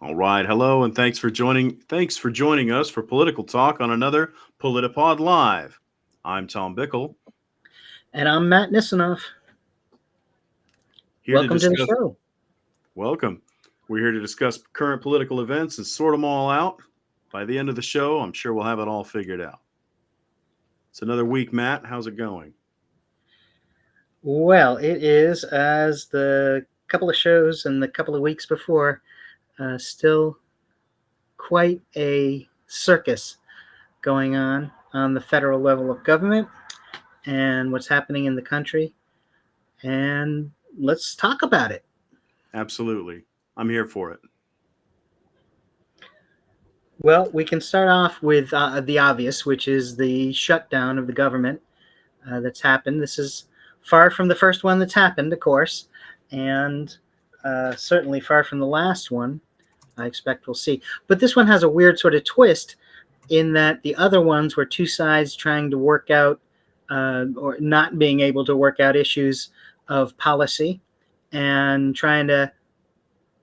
All right, hello, and thanks for joining. Thanks for joining us for political talk on another PolitiPod Live. I'm Tom Bickle, And I'm Matt Nisanoff. here to Welcome to the discuss. show. Welcome. We're here to discuss current political events and sort them all out. By the end of the show, I'm sure we'll have it all figured out. It's another week, Matt. How's it going? Well, it is, as the couple of shows and the couple of weeks before, still quite a circus going on the federal level of government and what's happening in the country. And let's talk about it. Absolutely. I'm here for it. Well, we can start off with the obvious, which is the shutdown of the government that's happened. This is far from the first one that's happened, of course, and certainly far from the last one. I expect we'll see. But this one has a weird sort of twist in that the other ones were two sides trying to work out or not being able to work out issues of policy and trying to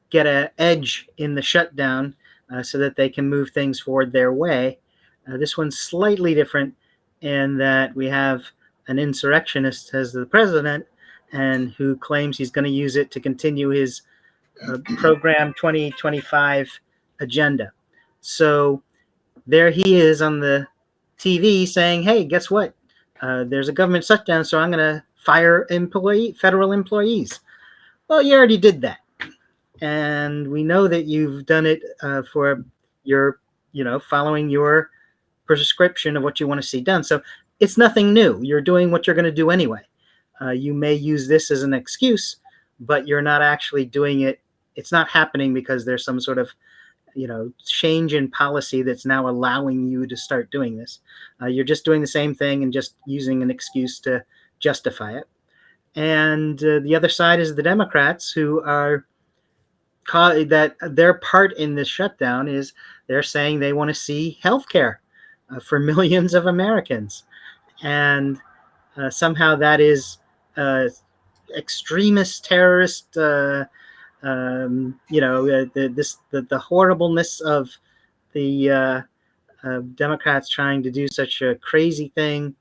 get an edge in the shutdown so that they can move things forward their way. This one's slightly different in that we have an insurrectionist as the president and who claims he's going to use it to continue his program 2025 agenda. So there he is on the TV saying, "Hey, guess what? There's a government shutdown, so I'm going to fire federal employees." Well, you already did that, and we know that you've done it for your, following your prescription of what you want to see done. So it's nothing new. You're doing what you're going to do anyway. You may use this as an excuse, but you're not actually doing it. It's not happening because there's some sort of change in policy that's now allowing you to start doing this. You're just doing the same thing and just using an excuse to justify it. And the other side is the Democrats, who are that their part in this shutdown is they're saying they want to see health care for millions of Americans. And somehow that is extremist terrorist the horribleness of the Democrats trying to do such a crazy thing,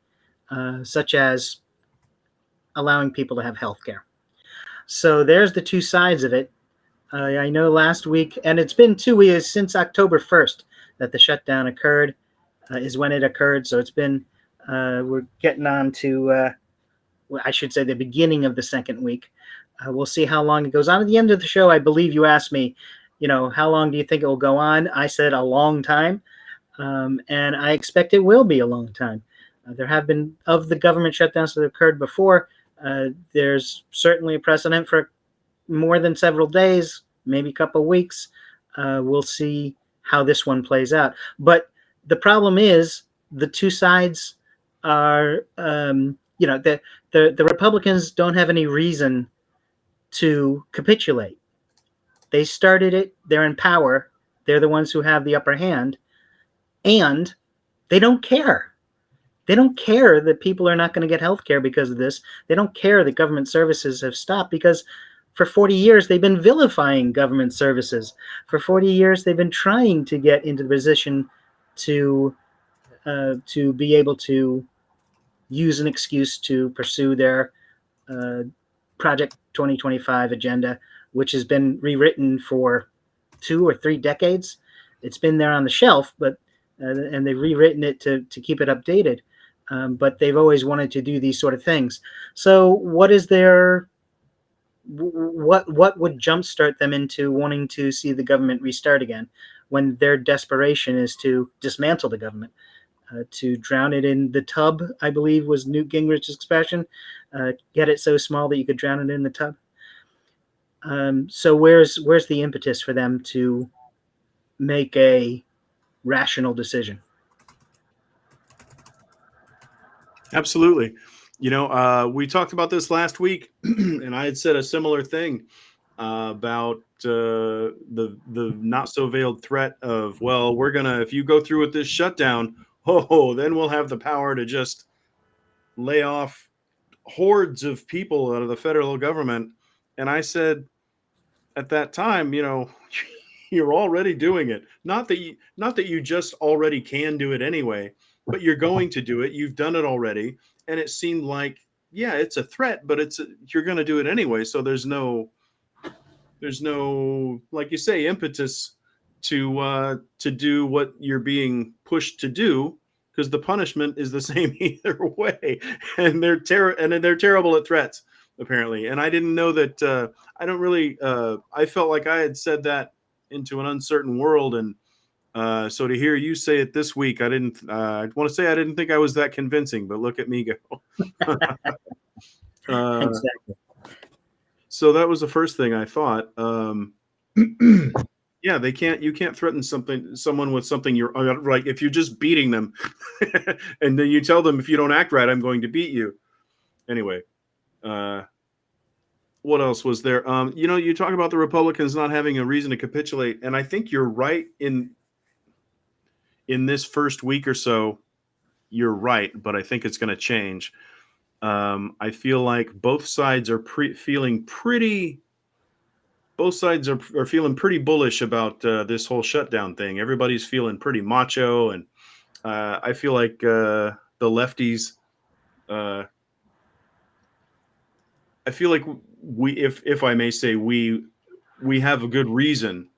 such as allowing people to have health care. So there's the two sides of it. I know last week, and it's been 2 years since October 1st that the shutdown occurred, is when it occurred. So it's been, we're getting on to, I should say, the beginning of the second week. We'll see how long it goes on. At the end of the show, I believe you asked me, how long do you think it will go on? I said a long time, and I expect it will be a long time. There have been, of the government shutdowns that occurred before, there's certainly a precedent for more than several days, maybe a couple of weeks. We'll see how this one plays out. But the problem is the two sides are, the Republicans don't have any reason to capitulate. They started it. They're in power. They're the ones who have the upper hand. And they don't care. They don't care that people are not going to get health care because of this. They don't care that government services have stopped because for 40 years they've been vilifying government services. For 40 years they've been trying to get into the position to be able to use an excuse to pursue their Project 2025 agenda, which has been rewritten for 2 or 3 decades. It's been there on the shelf, but and they've rewritten it to keep it updated. But they've always wanted to do these sort of things. So what is their what would jumpstart them into wanting to see the government restart again when their desperation is to dismantle the government, to drown it in the tub, I believe was Newt Gingrich's expression, get it so small that you could drown it in the tub. So where's the impetus for them to make a rational decision? Absolutely. We talked about this last week, and I had said a similar thing about the not so veiled threat of, well, we're gonna, if you go through with this shutdown, then we'll have the power to just lay off hordes of people out of the federal government. And I said at that time, You're already doing it. Not that you just already can do it anyway, but you're going to do it. You've done it already, and it seemed like, yeah, it's a threat, but you're going to do it anyway. So there's no, like you say, impetus to do what you're being pushed to do, because the punishment is the same either way, and they're terrible at threats, apparently. And I didn't know that. I don't really. I felt like I had said that into an uncertain world, and so to hear you say it this week, I didn't. I want to say I didn't think I was that convincing, but look at me go. uh, Exactly. so that was the first thing I thought. Yeah, they can't. You can't threaten someone with something you're like. If you're just beating them, and then you tell them, if you don't act right, I'm going to beat you. Anyway, uh, what else was there? You talk about the Republicans not having a reason to capitulate, and I think you're right in this first week or so. You're right, but I think it's going to change. I feel like both sides are feeling pretty. Both sides are feeling pretty bullish about this whole shutdown thing. Everybody's feeling pretty macho, and I feel like the lefties. Uh, I feel like if I may say, we have a good reason,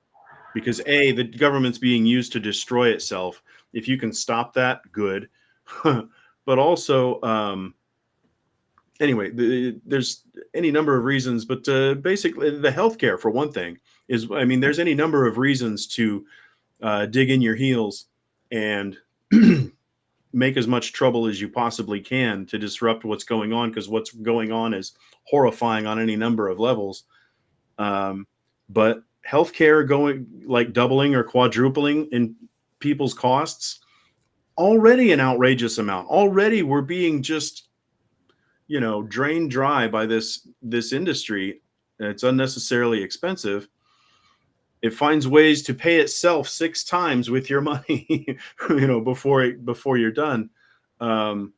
because the government's being used to destroy itself. If you can stop that, good. But also, anyway, there's any number of reasons, but basically, the healthcare, for one thing, is. I mean, there's any number of reasons to dig in your heels and make as much trouble as you possibly can to disrupt what's going on, because what's going on is horrifying on any number of levels. But healthcare going like doubling or quadrupling in people's costs, already an outrageous amount. Already we're being just drained dry by this industry. It's unnecessarily expensive. It finds ways to pay itself 6 times with your money, before you're done. Um,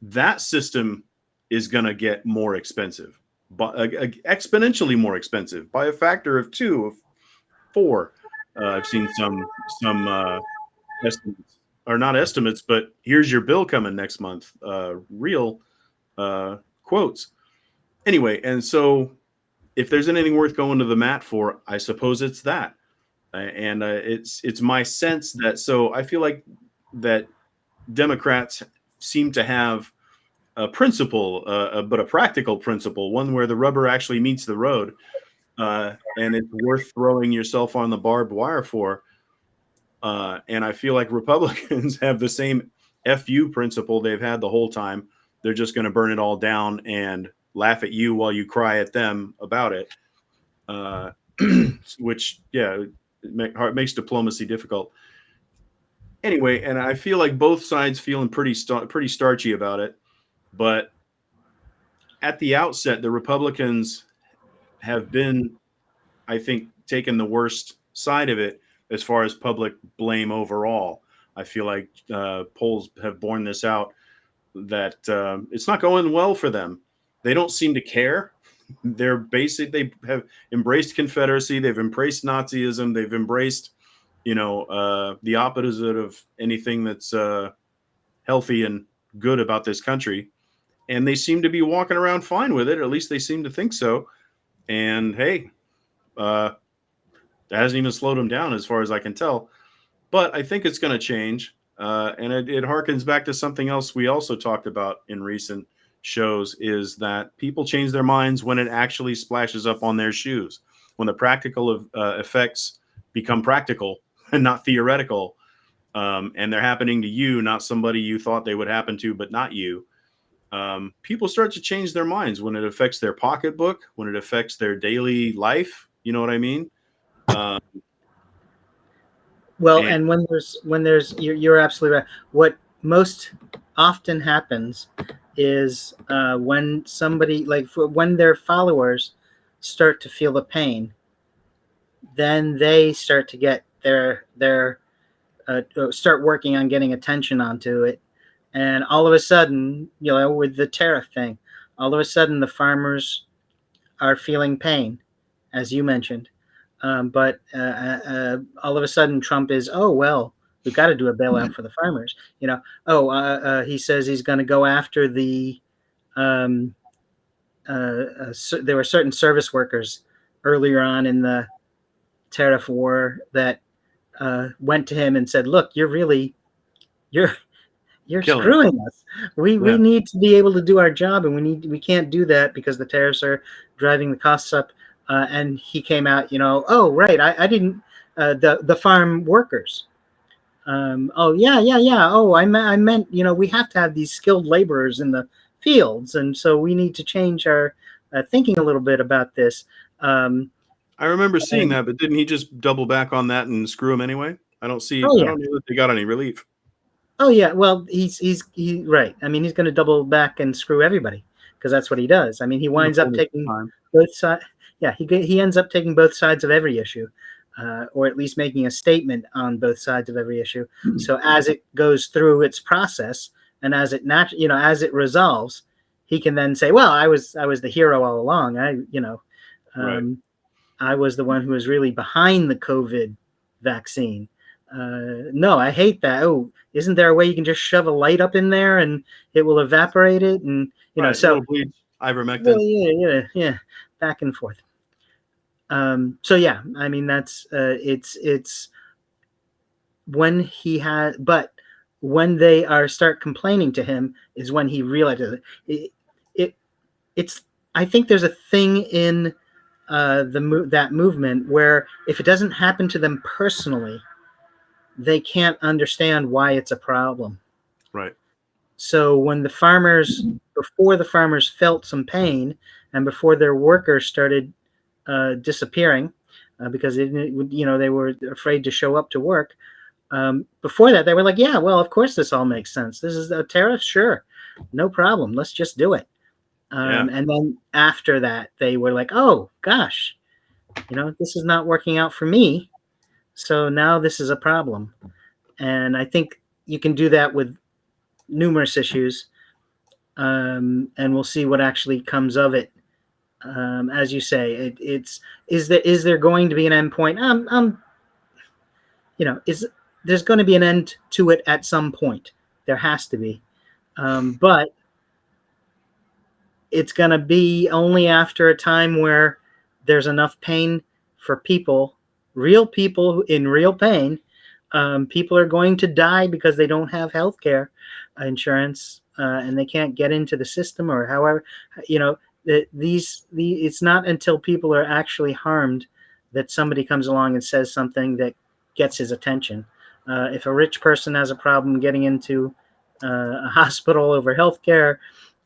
that system is going to get more expensive, but exponentially more expensive by a factor of 2, of 4. I've seen some estimates, or not estimates, but here's your bill coming next month. Real quotes. Anyway, and so if there's anything worth going to the mat for, I suppose it's that. And it's my sense that, so I feel like that Democrats seem to have a principle, but a practical principle, one where the rubber actually meets the road, and it's worth throwing yourself on the barbed wire for. And I feel like Republicans have the same FU principle they've had the whole time. They're just going to burn it all down and laugh at you while you cry at them about it. Which, yeah, it makes diplomacy difficult. Anyway, and I feel like both sides feeling pretty starchy about it. But at the outset, the Republicans have been, I think, taken the worst side of it as far as public blame overall. I feel like polls have borne this out, that it's not going well for them. They don't seem to care. They have embraced Confederacy. They've embraced Nazism. They've embraced, the opposite of anything that's healthy and good about this country. And they seem to be walking around fine with it. At least they seem to think so. And hey, that hasn't even slowed them down as far as I can tell. But I think it's going to change. And it harkens back to something else we also talked about in recent shows, is that people change their minds when it actually splashes up on their shoes, when the practical effects become practical and not theoretical. And they're happening to you, not somebody you thought they would happen to, but not you. People start to change their minds when it affects their pocketbook, when it affects their daily life. You know what I mean? Um, Well, and and when there's you're absolutely right. What most often happens is when somebody when their followers start to feel the pain, then they start to get their start working on getting attention onto it, and all of a sudden, with the tariff thing, all of a sudden the farmers are feeling pain, as you mentioned. But all of a sudden, Trump is, oh, well, we've got to do a bailout for the farmers. He says he's going to go after the, um, there were certain service workers earlier on in the tariff war that went to him and said, look, you're you're Killing it. screwing us. We Yeah. need to be able to do our job, and we can't do that because the tariffs are driving the costs up. And he came out, oh right, I didn't the farm workers. Oh yeah. Oh, I meant we have to have these skilled laborers in the fields, and so we need to change our thinking a little bit about this. Um, I remember seeing and, that, but didn't he just double back on that and screw him anyway? I don't oh yeah, know that they got any relief. oh yeah. Well, he right. I mean, he's going to double back and screw everybody because that's what he does. I mean, he In the winds up fullness of taking time. both sides. Yeah, he ends up taking both sides of every issue, or at least making a statement on both sides of every issue. So as it goes through its process and as as it resolves, he can then say, "Well, I was the hero all along. Right. Um, I was the one who was really behind the COVID vaccine. No, I hate that. Oh, isn't there a way you can just shove a light up in there and it will evaporate it?" And Right. A so little bleach, well, ivermectin. yeah, back and forth. So yeah, I mean it's when he had, but when they are start complaining to him is when he realizes it. it it's I think there's a thing in that movement where if it doesn't happen to them personally, they can't understand why it's a problem. Right. So when before the farmers felt some pain, and before their workers started disappearing because they were afraid to show up to work. Before that, they were like, "Yeah, well, of course, this all makes sense. This is a tariff, sure, no problem. Let's just do it." Yeah. And then after that, they were like, "Oh gosh, this is not working out for me. So now this is a problem." And I think you can do that with numerous issues, and we'll see what actually comes of it. As you say, it's is there going to be an end point? Is there's going to be an end to it at some point? There has to be, but it's going to be only after a time where there's enough pain for people, real people in real pain. People are going to die because they don't have health care insurance and they can't get into the system or however, you know, it's not until people are actually harmed that somebody comes along and says something that gets his attention. If a rich person has a problem getting into a hospital over health care,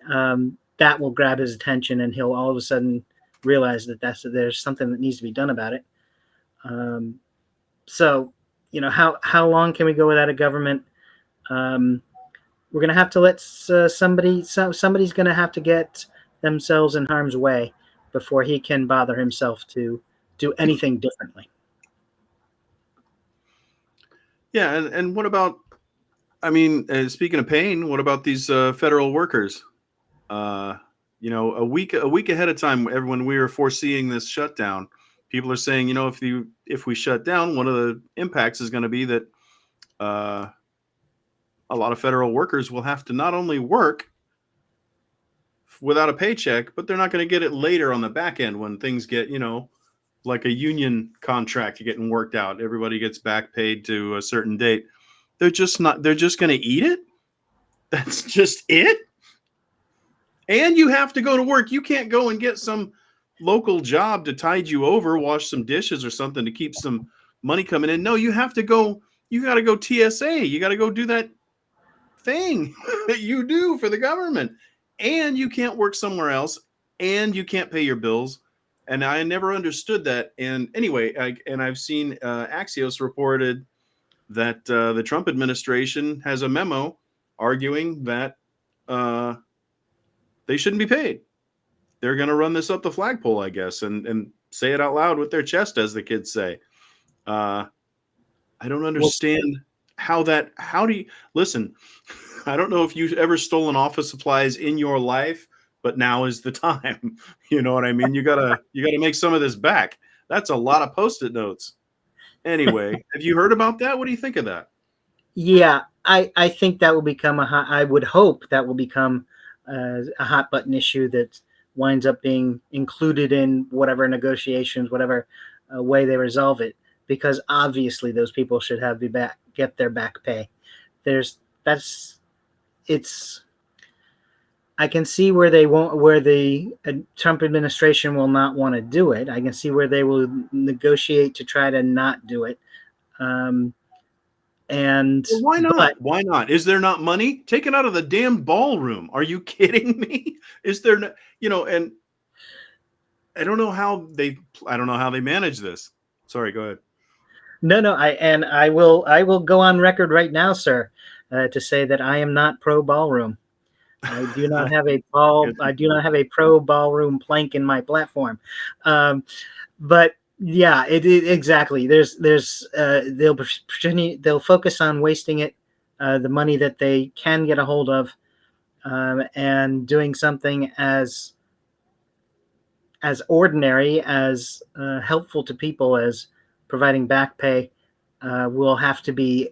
that will grab his attention and he'll all of a sudden realize that there's something that needs to be done about it. So, how long can we go without a government? We're going to have to let somebody's going to have to get themselves in harm's way before he can bother himself to do anything differently. Yeah. And what about, I mean, speaking of pain, what about these federal workers? Uh, a week ahead of time, when we were foreseeing this shutdown, people are saying, if we shut down, one of the impacts is going to be that uh, a lot of federal workers will have to not only work without a paycheck, but they're not going to get it later on the back end when things get, like a union contract getting worked out. Everybody gets back paid to a certain date. They're just not. They're just going to eat it. That's just it. And you have to go to work. You can't go and get some local job to tide you over, wash some dishes or something to keep some money coming in. No, you have to go. You got to go TSA. You got to go do that thing that you do for the government. And you can't work somewhere else. And you can't pay your bills. And I never understood that. And anyway, I've seen Axios reported that the Trump administration has a memo arguing that they shouldn't be paid. They're going to run this up the flagpole, I guess, and say it out loud with their chest, as the kids say. I don't Well, understand how do you listen? I don't know if you've ever stolen office supplies in your life, but now is the time. You know what I mean? You gotta make some of this back. That's a lot of Post-it notes. Anyway, have you heard about that? What do you think of that? Yeah, I think that will become I would hope that will become a hot button issue that winds up being included in whatever negotiations, whatever way they resolve it, because obviously those people should have get their back pay. There's that's it's I can see where they won't, where the Trump administration will not want to do it. I can see where they will negotiate to try to not do it. Um, and Well, why but not? Why not? Is there not money? Take it out of the damn ballroom. Are you kidding me? Is there no, and I don't know how they manage this. Sorry, go ahead. no, I will go on record right now, sir, to say that I am not pro ballroom. I do not have a ball. Yes, I do not have a pro ballroom plank in my platform. But yeah, exactly. They'll focus on wasting it, the money that they can get a hold of, and doing something as ordinary, as helpful to people as providing back pay, will have to be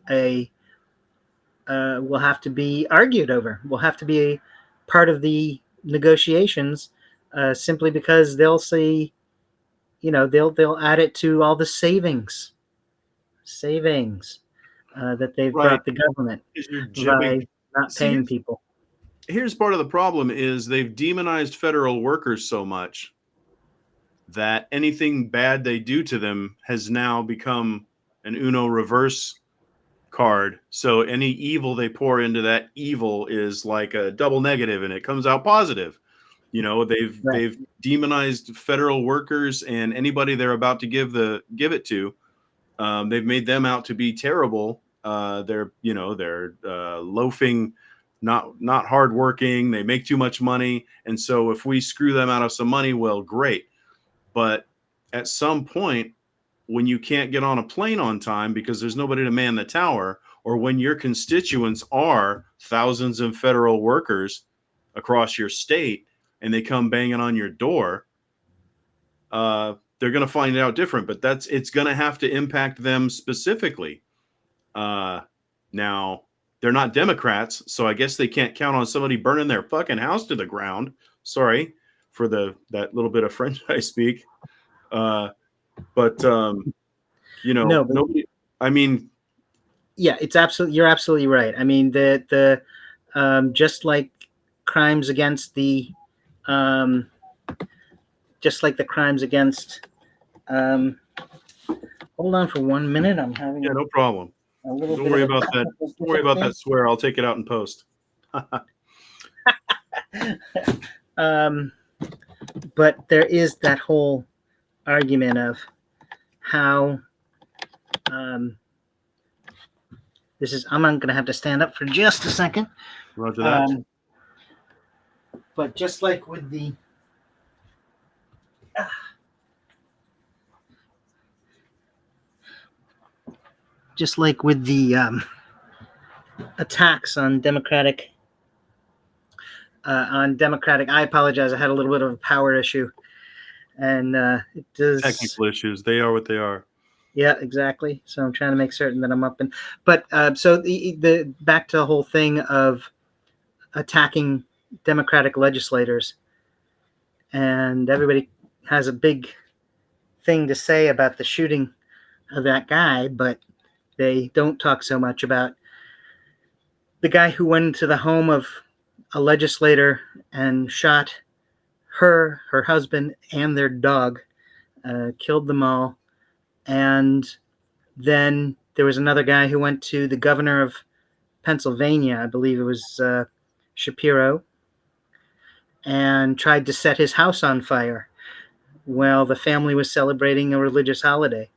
argued over. Will have to be a part of the negotiations, simply because they'll see, they'll add it to all the savings that they've right. brought the government Is you're by jibbing. not See, paying people. here's part of the problem is they've demonized federal workers so much that anything bad they do to them has now become an Uno reverse card. So any evil they pour into that evil is like a double negative and it comes out positive. Right. They've demonized federal workers and anybody they're about to give it to. They've made them out to be terrible. They're loafing, not hardworking. They make too much money, and so if we screw them out of some money, well, great. But at some point, when you can't get on a plane on time because there's nobody to man the tower, or when your constituents are thousands of federal workers across your state and they come banging on your door, they're going to find out different. But it's going to have to impact them specifically. Now, they're not Democrats, so I guess they can't count on somebody burning their fucking house to the ground. Sorry for that little bit of French I speak. But No, but nobody. I mean, yeah, you're absolutely right. I mean, the just like crimes against the um, just like the crimes against um, hold on for 1 minute. I'm having yeah, no problem. a little Don't bit worry of a about that. technical Don't worry about difficulty. that swear. I'll take it out in post. um, but there is that whole argument of how I'm going to have to stand up for just a second. Roger that. But just like with the attacks on Democratic, I apologize. I had a little bit of a power issue, and it does. Technical issues. They are what they are. Yeah, exactly. So I'm trying to make certain that I'm up and. But so the back to the whole thing of attacking Democratic legislators, and everybody has a big thing to say about the shooting of that guy, but they don't talk so much about the guy who went into the home of a legislator and shot her husband, and their dog, killed them all. And then there was another guy who went to the governor of Pennsylvania, I believe it was Shapiro, and tried to set his house on fire while the family was celebrating a religious holiday.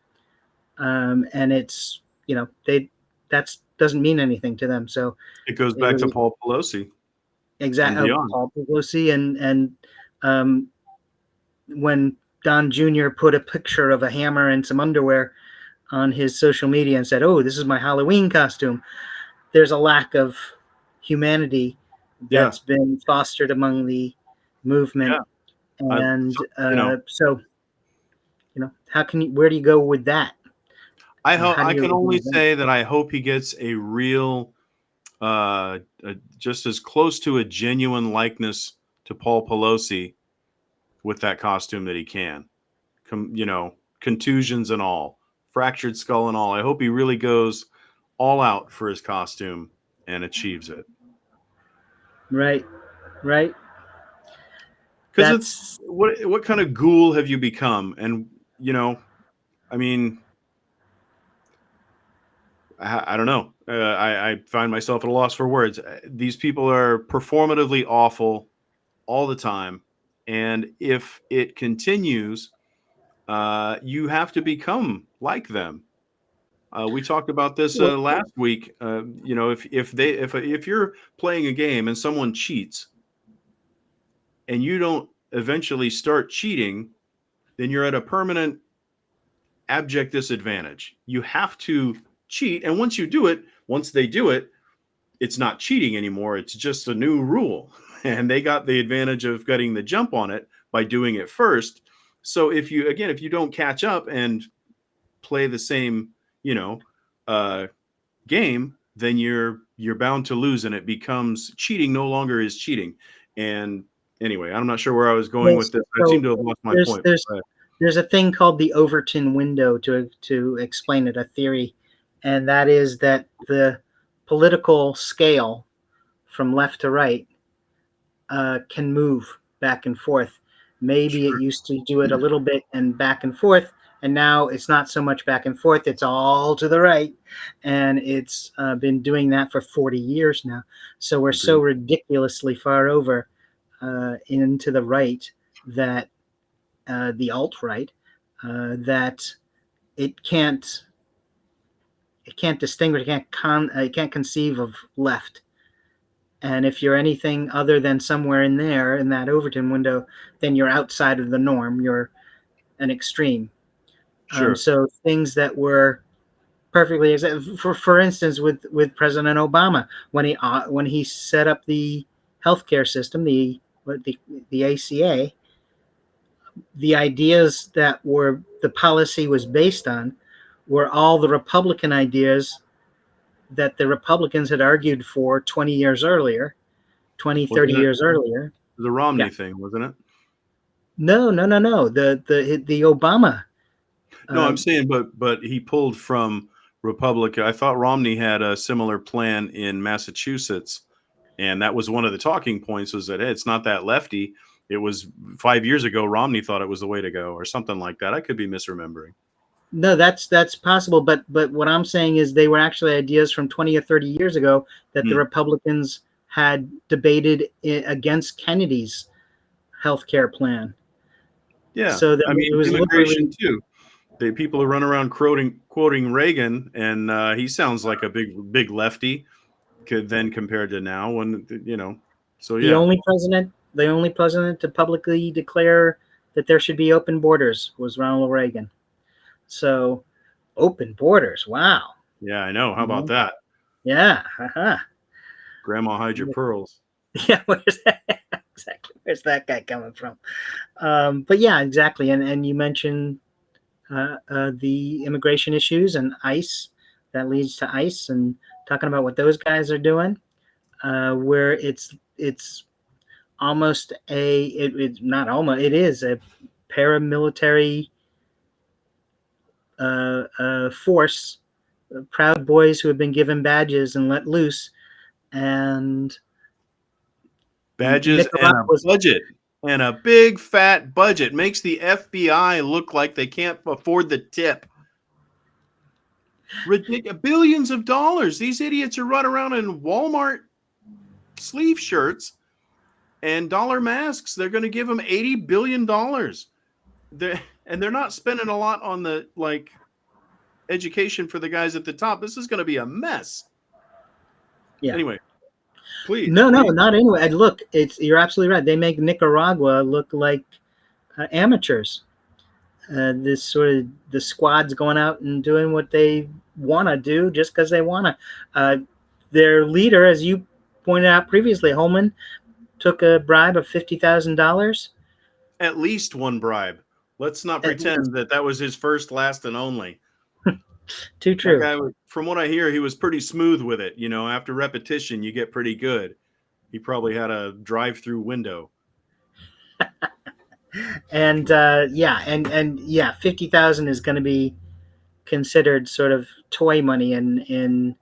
And it's, that doesn't mean anything to them. So it goes back to Paul Pelosi. Exactly, Paul Pelosi, and when Don Jr. put a picture of a hammer and some underwear on his social media and said, "Oh, this is my Halloween costume," there's a lack of humanity that's been fostered among the movement, and so where do you go with that? How do I you can only remove that? say that I hope he gets a real, just as close to a genuine likeness to Paul Pelosi with that costume that he can. Contusions and all, fractured skull and all. I hope he really goes all out for his costume and achieves it. Right, right. Because it's That's what kind of ghoul have you become? And you know, I mean, I don't know. I find myself at a loss for words. These people are performatively awful all the time, and if it continues, you have to become like them. We talked about this well, last week. If you're playing a game and someone cheats, and you don't eventually start cheating, then you're at a permanent abject disadvantage. You have to cheat, and once they do it, it's not cheating anymore. It's just a new rule, and they got the advantage of getting the jump on it by doing it first. So if you don't catch up and play the same, you know, uh, game, then you're bound to lose, and it becomes cheating no longer is cheating. And anyway, I'm not sure where I was going yes. with this. I So seem to have lost my there's point. there's there's a thing called the Overton window to explain it, a theory, and that is that the political scale from left to right can move back and forth. Maybe it Sure, used to do it a little bit and back and forth, and now it's not so much back and forth. It's all to the right, and it's been doing that for 40 years now. So we're so agreed. ridiculously far over into the right that the alt right that it can't it can't distinguish, it can't conceive of left. And if you're anything other than somewhere in there in that Overton window, then you're outside of the norm. You're an extreme. Sure. So things that were perfectly for instance, with President Obama when he set up the healthcare system, the ACA, the ideas that were the policy was based on were all the Republican ideas that the Republicans had argued for 20 years earlier, 20, 30 Wasn't it years earlier. the Yeah. Romney thing, wasn't it? No, no, no, no. The Obama. No, Uh, I'm saying, but he pulled from Republican. I thought Romney had a similar plan in Massachusetts, and that was one of the talking points was that hey, it's not that lefty. It was 5 years ago. Romney thought it was the way to go, or something like that. I could be misremembering. no, that's possible. But what I'm saying is they were actually ideas from 20 or 30 years ago that the Hmm. Republicans had debated against Kennedy's health care plan. Yeah, So that I it mean was immigration literally too. The people who run around quoting Reagan, and he sounds like a big lefty. Then compared to now, when so the yeah, only president the only president to publicly declare that there should be open borders was Ronald Reagan. So open borders, wow. yeah, I know. How You about know? that? Yeah. Uh-huh. Grandma, hide your pearls. Yeah, where's that exactly? Where's that guy coming from? But yeah, exactly. And you mentioned the immigration issues and ICE, that leads to ICE, and talking about what those guys are doing, where it's almost it's not almost, it is a paramilitary force, Proud Boys who have been given badges and let loose, and Badges and a Nicaragua's. budget, and a big fat budget makes the FBI look like they can't afford the tip. Ridiculous, billions of dollars. These idiots are running around in Walmart sleeve shirts and dollar masks. They're going to give them $80 billion. They're not spending a lot on the education for the guys at the top. This is going to be a mess. Yeah. Anyway, please, No, no, please. not anyway. Look, you're absolutely right. They make Nicaragua look like amateurs. This sort of the squads going out and doing what they want to do just because they want to. Their leader, as you pointed out previously, Holman, took a bribe of $50,000. At least one bribe. Let's not pretend that was his first, last, and only. Too That true. guy, from what I hear, he was pretty smooth with it. After repetition, you get pretty good. He probably had a drive-through window. And yeah, 50,000 is going to be considered sort of toy money in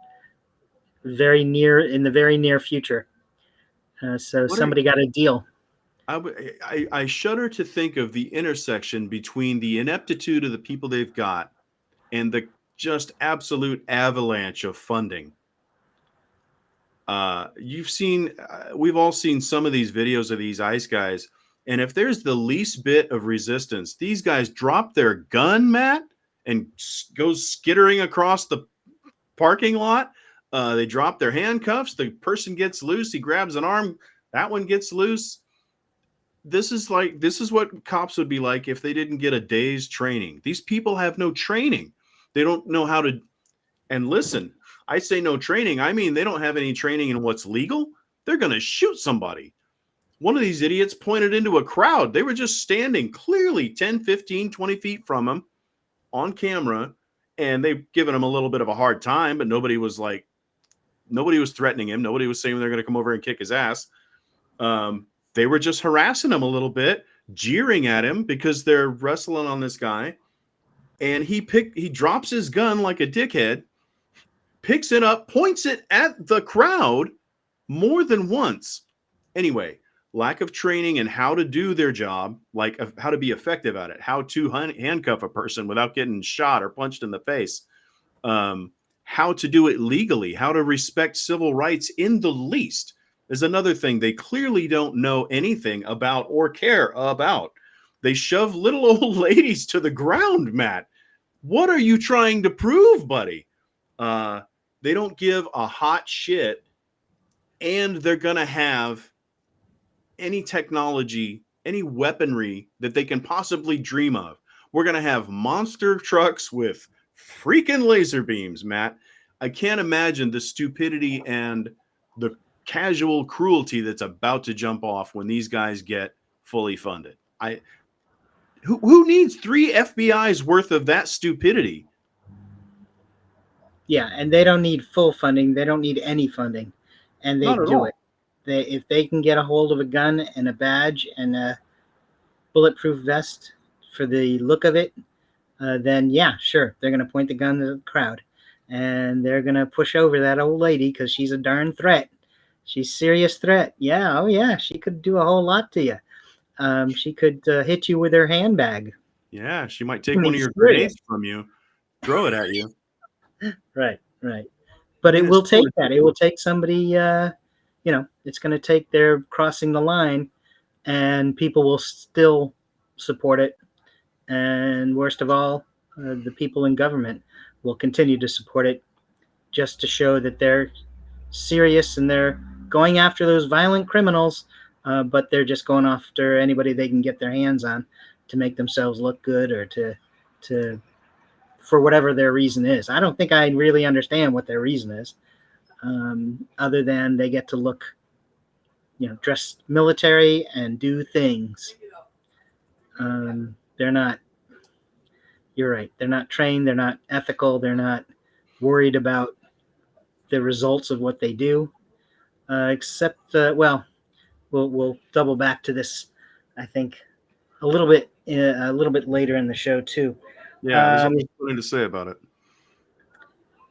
the very near future. So What are somebody got a deal. I shudder to think of the intersection between the ineptitude of the people they've got and the just absolute avalanche of funding. We've all seen some of these videos of these ICE guys, and if there's the least bit of resistance, these guys drop their gun, Matt, and goes skittering across the parking lot. They drop their handcuffs. The person gets loose. He grabs an arm. That one gets loose. This is what cops would be like if they didn't get a day's training. These people have no training. They don't know how to. And listen, I say no training. I mean, they don't have any training in what's legal. They're going to shoot somebody. One of these idiots pointed into a crowd. They were just standing clearly 10, 15, 20 feet from him on camera. And they've given him a little bit of a hard time, but nobody was threatening him. Nobody was saying they're going to come over and kick his ass. They were just harassing him a little bit, jeering at him because they're wrestling on this guy. And he drops his gun like a dickhead, picks it up, points it at the crowd more than once. Anyway, lack of training in how to do their job, like how to be effective at it, how to handcuff a person without getting shot or punched in the face, how to do it legally, how to respect civil rights in the least is another thing they clearly don't know anything about or care about. They shove little old ladies to the ground, Matt. What are you trying to prove, buddy? They don't give a hot shit, and they're going to have any technology, any weaponry that they can possibly dream of. We're going to have monster trucks with freaking laser beams, Matt. I can't imagine the stupidity and the casual cruelty that's about to jump off when these guys get fully funded. Who needs 3 FBI's worth of that stupidity? Yeah, and they don't need full funding. They don't need any funding, and they Not at do all. it. If they can get a hold of a gun and a badge and a bulletproof vest for the look of it, then yeah, sure, they're going to point the gun to the crowd, and they're going to push over that old lady because she's a darn threat. She's a serious threat. Yeah, oh yeah, she could do a whole lot to you. She could hit you with her handbag. Yeah, she might I take mean, one of your serious. grenades from you, throw it at you. Right. But it And it's will take so that. It will take somebody. It's going to take their crossing the line, and people will still support it. And worst of all, the people in government will continue to support it, just to show that they're serious and they're going after those violent criminals. But they're just going after anybody they can get their hands on to make themselves look good or to for whatever their reason is. I don't think I really understand what their reason is, other than they get to look, dress military and do things. They're not. You're right. They're not trained. They're not ethical. They're not worried about the results of what they do. Except, we'll double back to this, I think, a little bit later in the show too. Yeah, there's always something to say about it.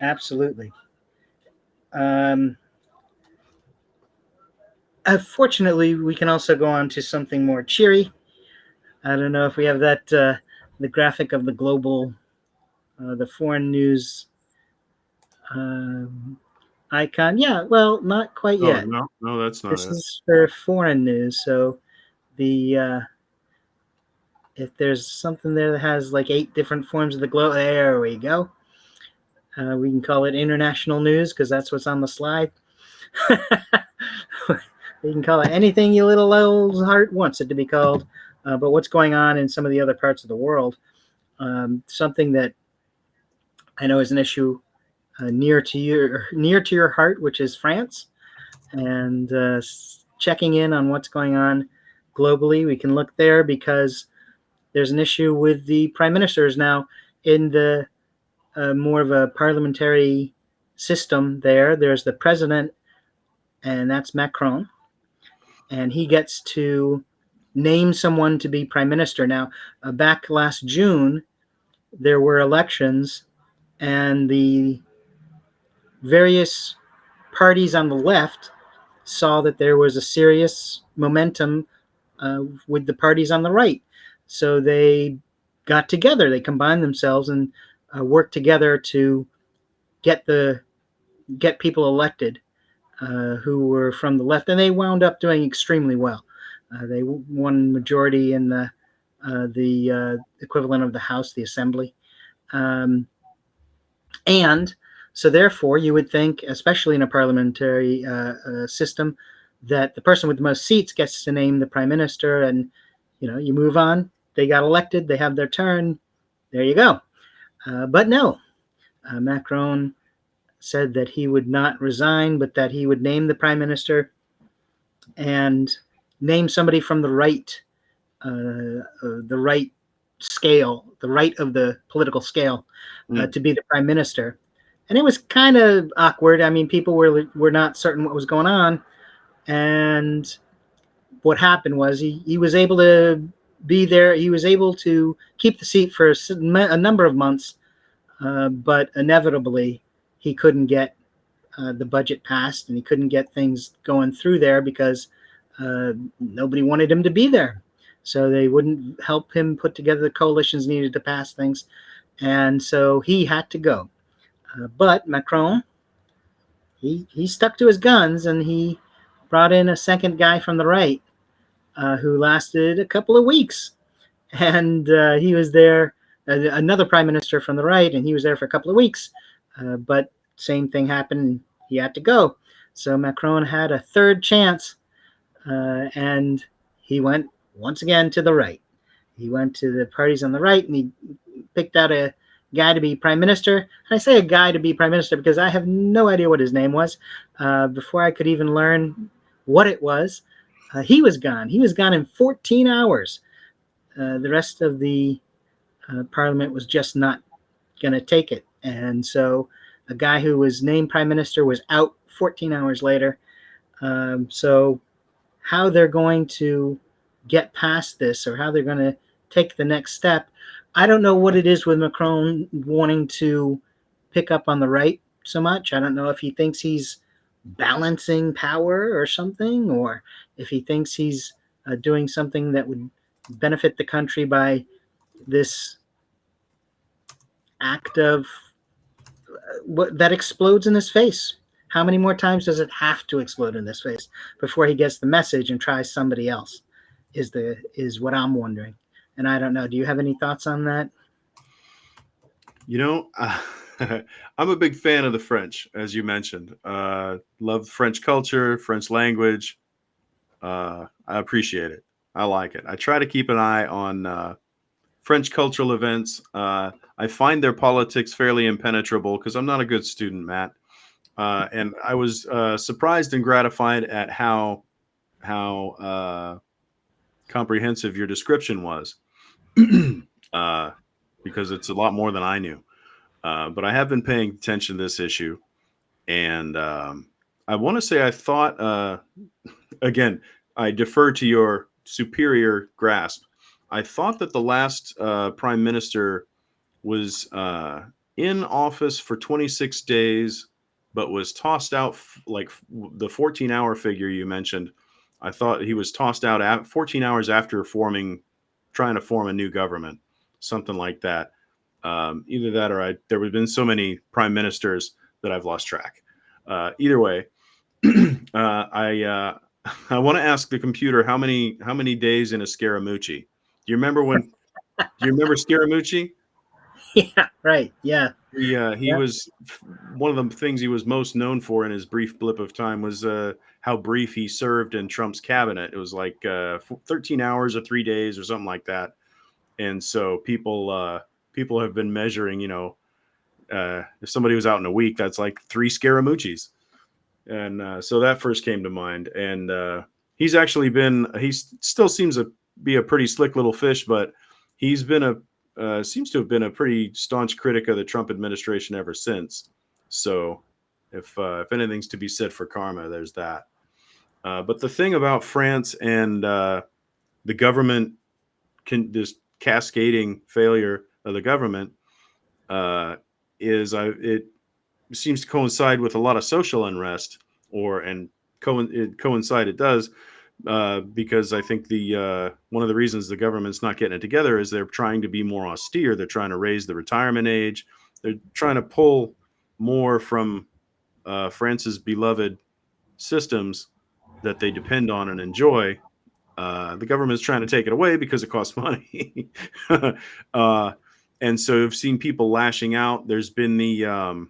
Absolutely. Fortunately, we can also go on to something more cheery. I don't know if we have that the graphic of the global, the foreign news icon. Yeah, well, not quite Oh, yet. no, that's not This it. is for foreign news. So the if there's something there that has like 8 different forms of the globe, there we go. We can call it international news because that's what's on the slide. You can call it anything your little old heart wants it to be called. But what's going on in some of the other parts of the world? Something that I know is an issue near to your heart, which is France, and checking in on what's going on globally. We can look there because there's an issue with the prime ministers now in the more of a parliamentary system. There's the president, and that's Macron, and he gets to name someone to be prime minister. Now, back last June, there were elections, and the various parties on the left saw that there was a serious momentum with the parties on the right. So they got together, they combined themselves and worked together to get people elected who were from the left, and they wound up doing extremely well. They won majority in the equivalent of the House, the Assembly. And so, therefore, you would think, especially in a parliamentary system, that the person with the most seats gets to name the prime minister, and you move on. They got elected. They have their turn. There you go. But no, Macron said that he would not resign, but that he would name the prime minister and name somebody from the right scale, the right of the political scale, to be the prime minister. And it was kind of awkward. I mean, people were not certain what was going on. And what happened was he was able to be there. He was able to keep the seat for a number of months, but inevitably he couldn't get the budget passed, and he couldn't get things going through there because nobody wanted him to be there. So they wouldn't help him put together the coalitions needed to pass things. And so he had to go. But Macron, he stuck to his guns, and he brought in a second guy from the right who lasted a couple of weeks. And he was there, another prime minister from the right, and he was there for a couple of weeks. But same thing happened. He had to go. So Macron had a third chance, and he went once again to the right. He went to the parties on the right, and he picked out a guy to be prime minister. And I say a guy to be prime minister because I have no idea what his name was. Before I could even learn what it was, he was gone. He was gone in 14 hours. The rest of the parliament was just not going to take it. And so a guy who was named prime minister was out 14 hours later. So how they're going to get past this, or how they're going to take the next step, I don't know what it is with Macron wanting to pick up on the right so much. I don't know if he thinks he's balancing power or something, or if he thinks he's doing something that would benefit the country by this act of that explodes in his face. How many more times does it have to explode in his face before he gets the message and tries somebody else? Is what I'm wondering. And I don't know. Do you have any thoughts on that? I'm a big fan of the French, as you mentioned. Love French culture, French language. I appreciate it. I like it. I try to keep an eye on French cultural events. I find their politics fairly impenetrable because I'm not a good student, Matt. And I was surprised and gratified at how comprehensive your description was, because it's a lot more than I knew. But I have been paying attention to this issue, and I want to say I thought, again, I defer to your superior grasp. I thought that the last prime minister was in office for 26 days, but was tossed out like the 14-hour figure you mentioned. I thought he was tossed out at 14 hours after trying to form a new government, something like that. Either that, or there have been so many prime ministers that I've lost track. Either way, I want to ask the computer how many days in a Scaramucci. Do you remember when? Do you remember Scaramucci? Yeah, right. Yeah. He was one of the things he was most known for in his brief blip of time was how brief he served in Trump's cabinet. It was like 13 hours or 3 days or something like that. And so people have been measuring, if somebody was out in a week, that's like 3 Scaramucci's. And so that first came to mind. And he still seems to be a pretty slick little fish, but he's been seems to have been a pretty staunch critic of the Trump administration ever since. So if anything's to be said for karma, there's that. But the thing about France and the government, this cascading failure of the government, uh, it seems to coincide with a lot of social unrest, it does, because I think the one of the reasons the government's not getting it together is they're trying to be more austere. They're trying to raise the retirement age. They're trying to pull more from France's beloved systems that they depend on and enjoy. The government's trying to take it away because it costs money. uh, and so I've seen people lashing out. There's been the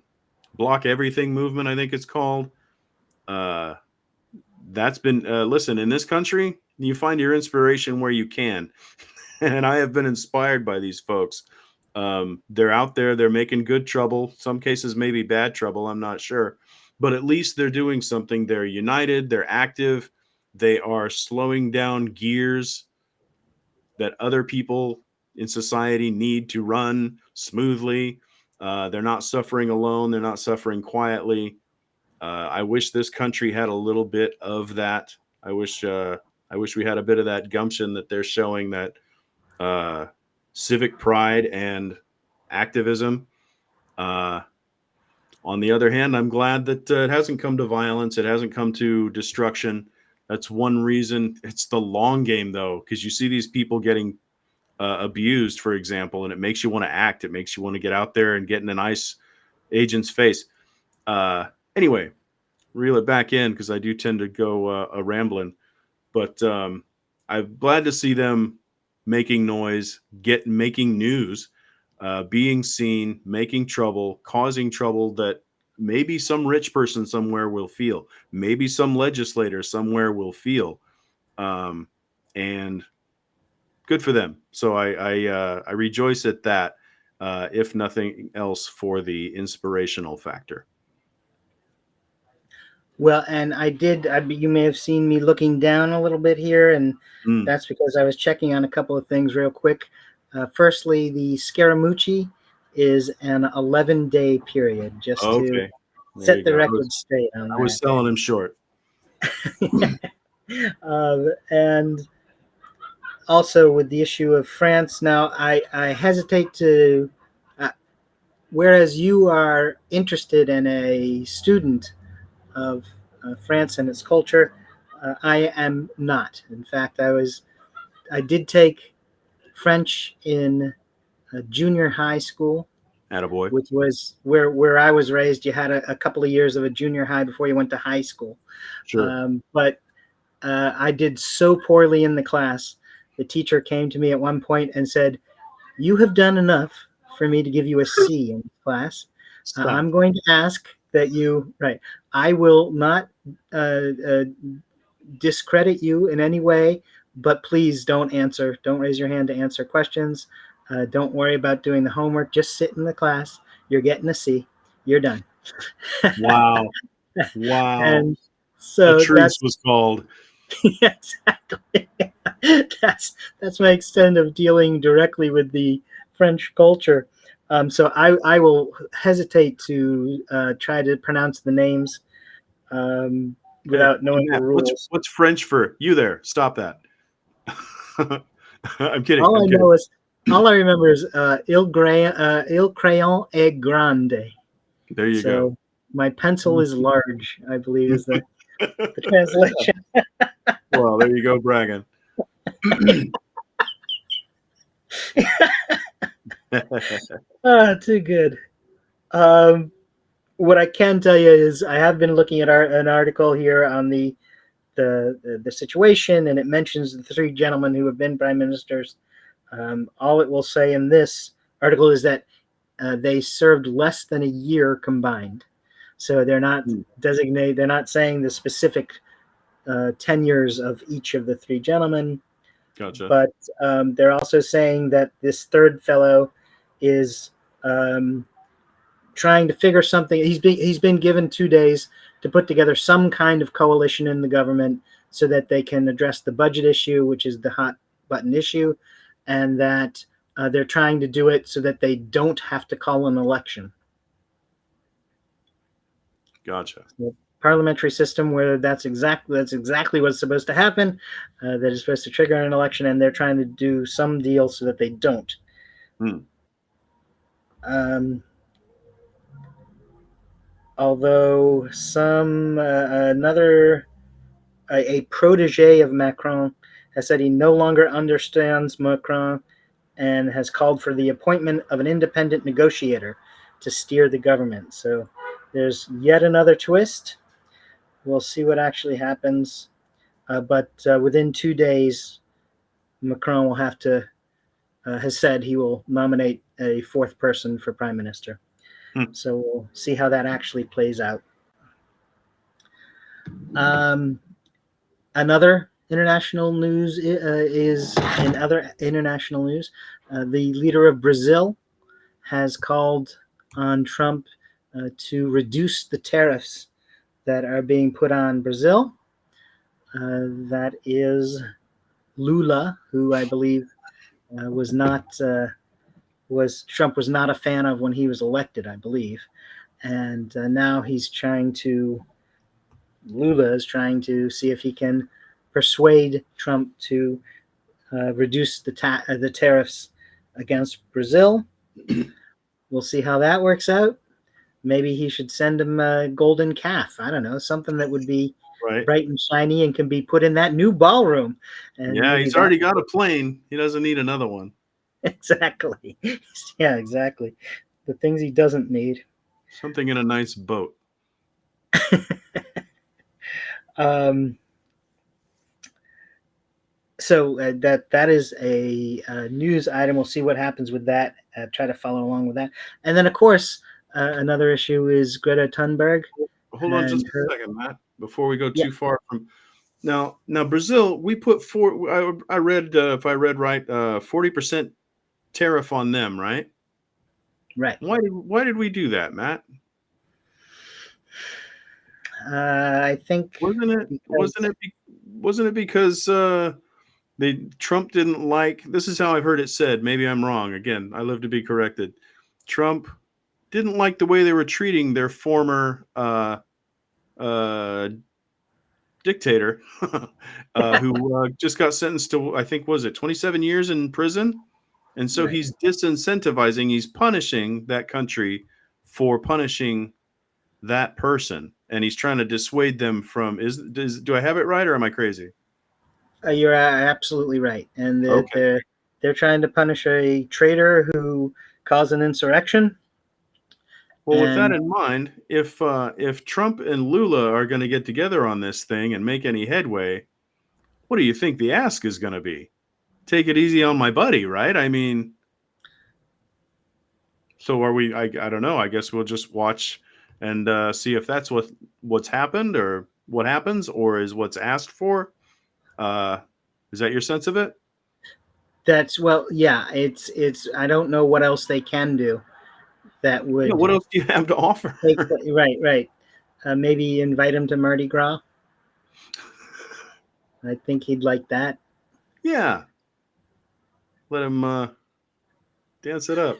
Block Everything movement, I think it's called. Uh, that's been, listen, in this country, you find your inspiration where you can. And I have been inspired by these folks. They're out there, they're making good trouble. Some cases, maybe bad trouble, I'm not sure. But at least they're doing something. They're united, they're active, they are slowing down gears that other people in society need to run smoothly. They're not suffering alone, they're not suffering quietly. I wish this country had a little bit of that. I wish we had a bit of that gumption that they're showing, that civic pride and activism. Uh, on the other hand, I'm glad that it hasn't come to violence. It hasn't come to destruction. That's one reason. It's the long game, though, because you see these people getting abused, for example, and it makes you want to act. It makes you want to get out there and get in an ICE agent's face. Anyway, reel it back in because I do tend to go a rambling. But I'm glad to see them making noise, making news, being seen, making trouble, causing trouble that maybe some rich person somewhere will feel, maybe some legislator somewhere will feel, and good for them. So I rejoice at that, if nothing else, for the inspirational factor. Well, and you may have seen me looking down a little bit here, and Mm, that's because I was checking on a couple of things real quick. Firstly, the Scaramucci is an 11-day period, just to okay, there set you the go. record straight on I was that. selling him short. And also with the issue of France, now I hesitate to, uh, whereas you are interested and a student of France and its culture, I am not. In fact, I did take French in junior high school, Attaboy. which was where I was raised. You had a couple of years of a junior high before you went to high school. Sure. But I did so poorly in the class. The teacher came to me at one point and said, "You have done enough for me to give you a C in class. Stop. I'm going to ask that you, right, I will not uh, uh, discredit you in any way, but please don't raise your hand to answer questions. Don't worry about doing the homework. Just sit in the class. You're getting a C. You're done." Wow. Wow. And A so truce was called. exactly. That's my extent of dealing directly with the French culture. So I will hesitate to try to pronounce the names Hey, without knowing the Matt, rules. what's French for you there? Stop that. I'm kidding. All I'm I kidding. know is, all I remember is il crayon est grande. There you go. So my pencil is large, I believe is the translation. Well, there you go, bragging. Too good. Um, what I can tell you is I have been looking at an article here on the situation, and it mentions the three gentlemen who have been prime ministers. All it will say in this article is that they served less than a year combined. So they're not designated. They're not saying the specific tenures of each of the three gentlemen, Gotcha. but they're also saying that this third fellow is trying to figure something. He's been given 2 days to put together some kind of coalition in the government so that they can address the budget issue, which is the hot button issue, and that They're trying to do it so that they don't have to call an election. Gotcha. The parliamentary system where that's exactly what's supposed to happen. That is supposed to trigger an election, and they're trying to do some deal so that they don't. Hmm. Although a protege of Macron has said he no longer understands Macron and has called for the appointment of an independent negotiator to steer the government. So there's yet another twist. We'll see what actually happens. But within 2 days, Macron will has said he will nominate a fourth person for prime minister. Hmm. So we'll see how that actually plays out. Another international news is in other international news. The leader of Brazil has called on Trump to reduce the tariffs that are being put on Brazil. That is Lula, who I believe Trump was not a fan of when he was elected, I believe, and now Lula is trying to see if he can persuade Trump to reduce the tariffs against Brazil. We'll see how that works out. Maybe he should send him a golden calf. I don't know, something that would be Right. bright and shiny and can be put in that new ballroom. And Yeah, maybe he's already got a plane. He doesn't need another one. Exactly. Yeah, exactly. The things he doesn't need. Something in a nice boat. So that is a news item. We'll see what happens with that. Try to follow along with that, and then of course another issue is Greta Thunberg. Hold on just a second, Matt, before we go Yeah. too far from now. Brazil, we put I read if I read right, 40% tariff on them, right? Right. Why did we do that, Matt? I think wasn't it because Trump didn't like, this is how I've heard it said, maybe I'm wrong, again, I live to be corrected. Trump didn't like the way they were treating their former dictator who just got sentenced to, I think, was it 27 years in prison? And so Right. he's disincentivizing, he's punishing that country for punishing that person, and he's trying to dissuade them from, do I have it right or am I crazy? You're absolutely right, and Okay. they're trying to punish a traitor who caused an insurrection. Well, with that in mind, if Trump and Lula are going to get together on this thing and make any headway, what do you think the ask is going to be? Take it easy on my buddy, right? I mean, so are we? I don't know. I guess we'll just watch and see if that's what's happened or what happens or is what's asked for. Is that your sense of it? That's yeah. It's. I don't know what else they can do that Yeah. would What else do you have to offer? right. Maybe invite him to Mardi Gras. I think he'd like that. Yeah. Let him dance it up.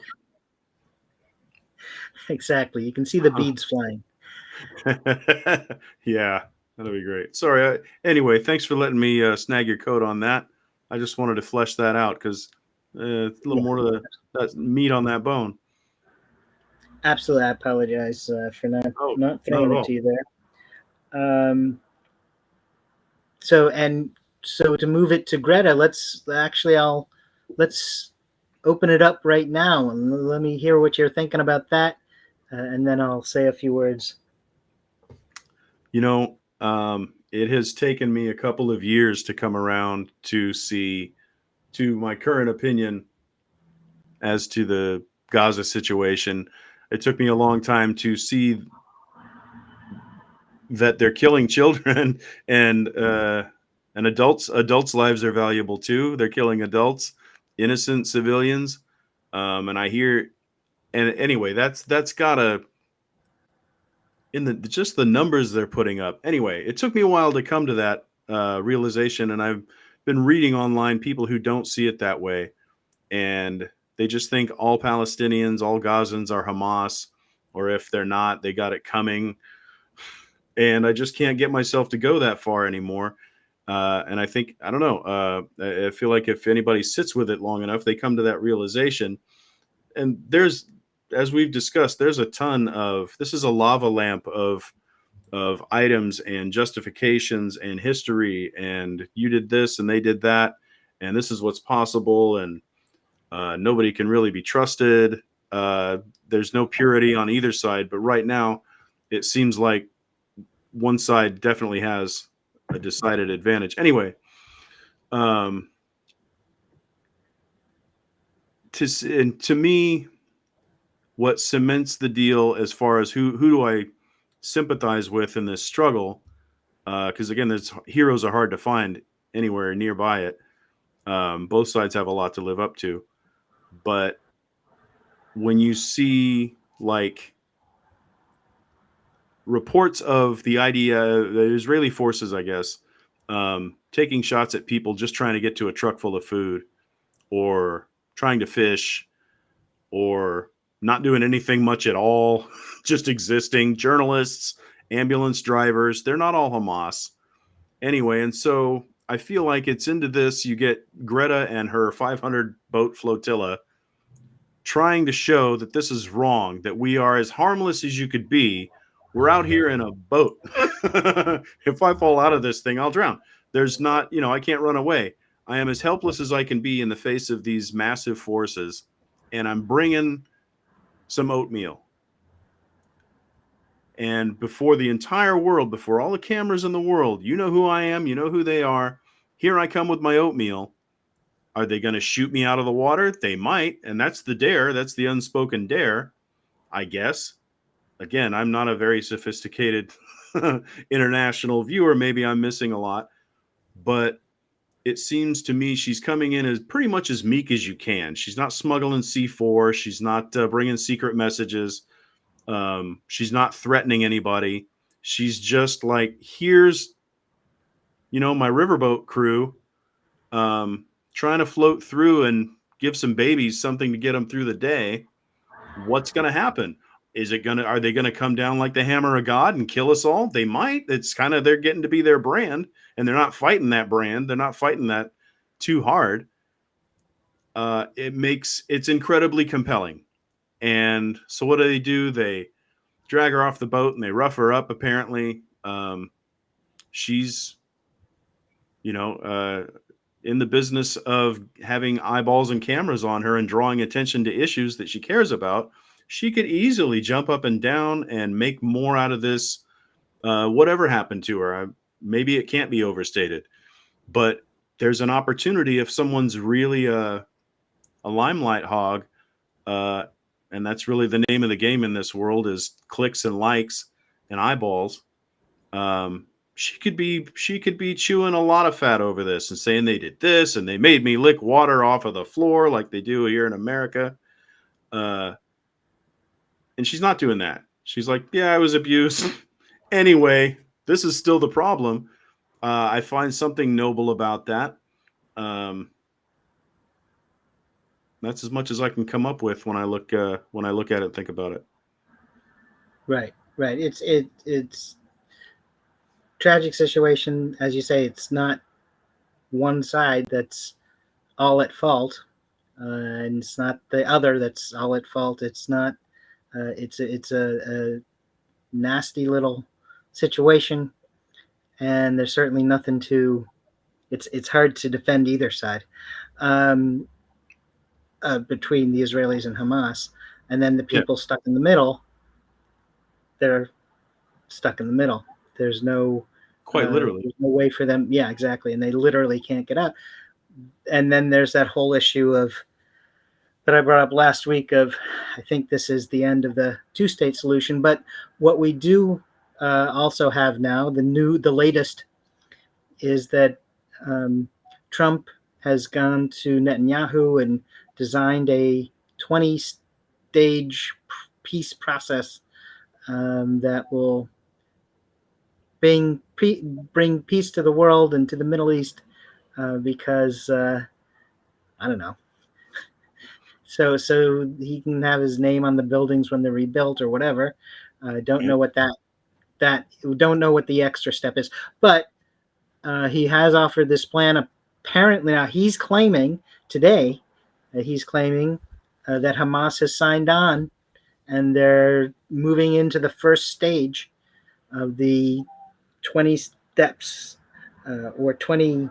Exactly. You can see the beads flying. Yeah, that'll be great. Sorry. Anyway, thanks for letting me snag your coat on that. I just wanted to flesh that out because it's a little more to that meat on that bone. Absolutely. I apologize for not throwing it to you there. So to move it to Greta, let's open it up right now and let me hear what you're thinking about that, and then I'll say a few words. It has taken me a couple of years to come around to my current opinion as to the Gaza situation. It took me a long time to see that they're killing children and adults lives are valuable too. They're killing adults, innocent civilians, and I hear, and anyway, that's gotta, in the just the numbers they're putting up. Anyway, it took me a while to come to that realization, and I've been reading online people who don't see it that way, and They just think all Palestinians, all Gazans are Hamas, or if they're not, they got it coming. And I just can't get myself to go that far anymore. And I think, I don't know, I feel like if anybody sits with it long enough, they come to that realization. And there's, as we've discussed, there's a ton of, this is a lava lamp of items and justifications and history, and you did this and they did that, and this is what's possible, and nobody can really be trusted. There's no purity on either side, but right now it seems like one side definitely has a decided advantage. Anyway, um, to me, what cements the deal as far as who do I sympathize with in this struggle? Because again, there's heroes are hard to find anywhere nearby it. Both sides have a lot to live up to, but when you see like reports of the idea, the Israeli forces, I guess, taking shots at people just trying to get to a truck full of food, or trying to fish, or not doing anything much at all, just existing. Journalists, ambulance drivers, they're not all Hamas. Anyway, and so I feel like it's into this. You get Greta and her 500 boat flotilla trying to show that this is wrong, that we are as harmless as you could be. We're out here in a boat. If I fall out of this thing, I'll drown. There's not, I can't run away. I am as helpless as I can be in the face of these massive forces, and I'm bringing some oatmeal. And before the entire world, before all the cameras in the world, you know who I am, you know who they are. Here I come with my oatmeal. Are they going to shoot me out of the water? They might. And that's the dare. That's the unspoken dare, I guess. Again, I'm not a very sophisticated international viewer. Maybe I'm missing a lot. But it seems to me she's coming in as pretty much as meek as you can. She's not smuggling C4. She's not bringing secret messages. She's not threatening anybody. She's just like, here's, my riverboat crew, trying to float through and give some babies something to get them through the day. What's going to happen? Are they going to come down like the hammer of God and kill us all? They might. It's kind of, they're getting to be their brand, and they're not fighting that brand. They're not fighting that too hard. It's incredibly compelling. And so what do? They drag her off the boat and they rough her up. Apparently, she's, in the business of having eyeballs and cameras on her and drawing attention to issues that she cares about. She could easily jump up and down and make more out of this. Whatever happened to her, maybe it can't be overstated, but there's an opportunity if someone's really a limelight hog, and that's really the name of the game in this world, is clicks and likes and eyeballs. She could be chewing a lot of fat over this and saying they did this and they made me lick water off of the floor like they do here in America. And she's not doing that. She's like, yeah, I was abused. Anyway, this is still the problem. I find something noble about that. That's as much as I can come up with when I look at it and think about it. Right. It's tragic situation, as you say. It's not one side that's all at fault, and it's not the other that's all at fault. It's not. It's a nasty little situation, and there's certainly nothing to. It's hard to defend either side, between the Israelis and Hamas, and then the people stuck in the middle. They're stuck in the middle. There's no quite literally. There's no way for them. Yeah, exactly, and they literally can't get out. And then there's that whole issue of that I brought up last week of, I think this is the end of the two-state solution. But what we do also have now, the latest, is that Trump has gone to Netanyahu and designed a 20-stage peace process that will bring peace to the world and to the Middle East, because I don't know. so he can have his name on the buildings when they're rebuilt or whatever. Don't Yep. know what that don't know what the extra step is, but he has offered this plan. Apparently, now he's claiming today he's claiming that Hamas has signed on and they're moving into the first stage of the 20 steps or 20.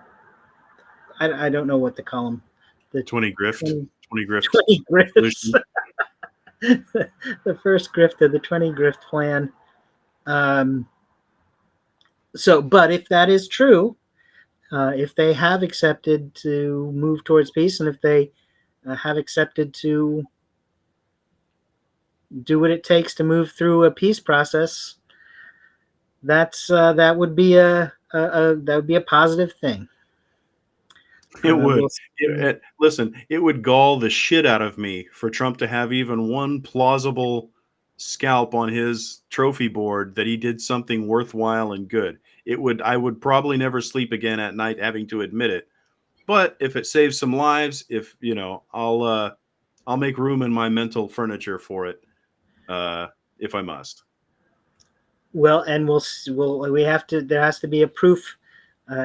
I don't know what to call them. The 20 grift, 20, 20 grift 20 grifts. solution. The first grift of the 20 grift plan. Um, but if that is true, if they have accepted to move towards peace, and if they have accepted to do what it takes to move through a peace process, that would be a positive thing. It would. We'll see. Listen, it would gall the shit out of me for Trump to have even one plausible scalp on his trophy board that he did something worthwhile and good. I would probably never sleep again at night having to admit it. But if it saves some lives, if I'll make room in my mental furniture for it, if I must. Well, and we have to. There has to be a proof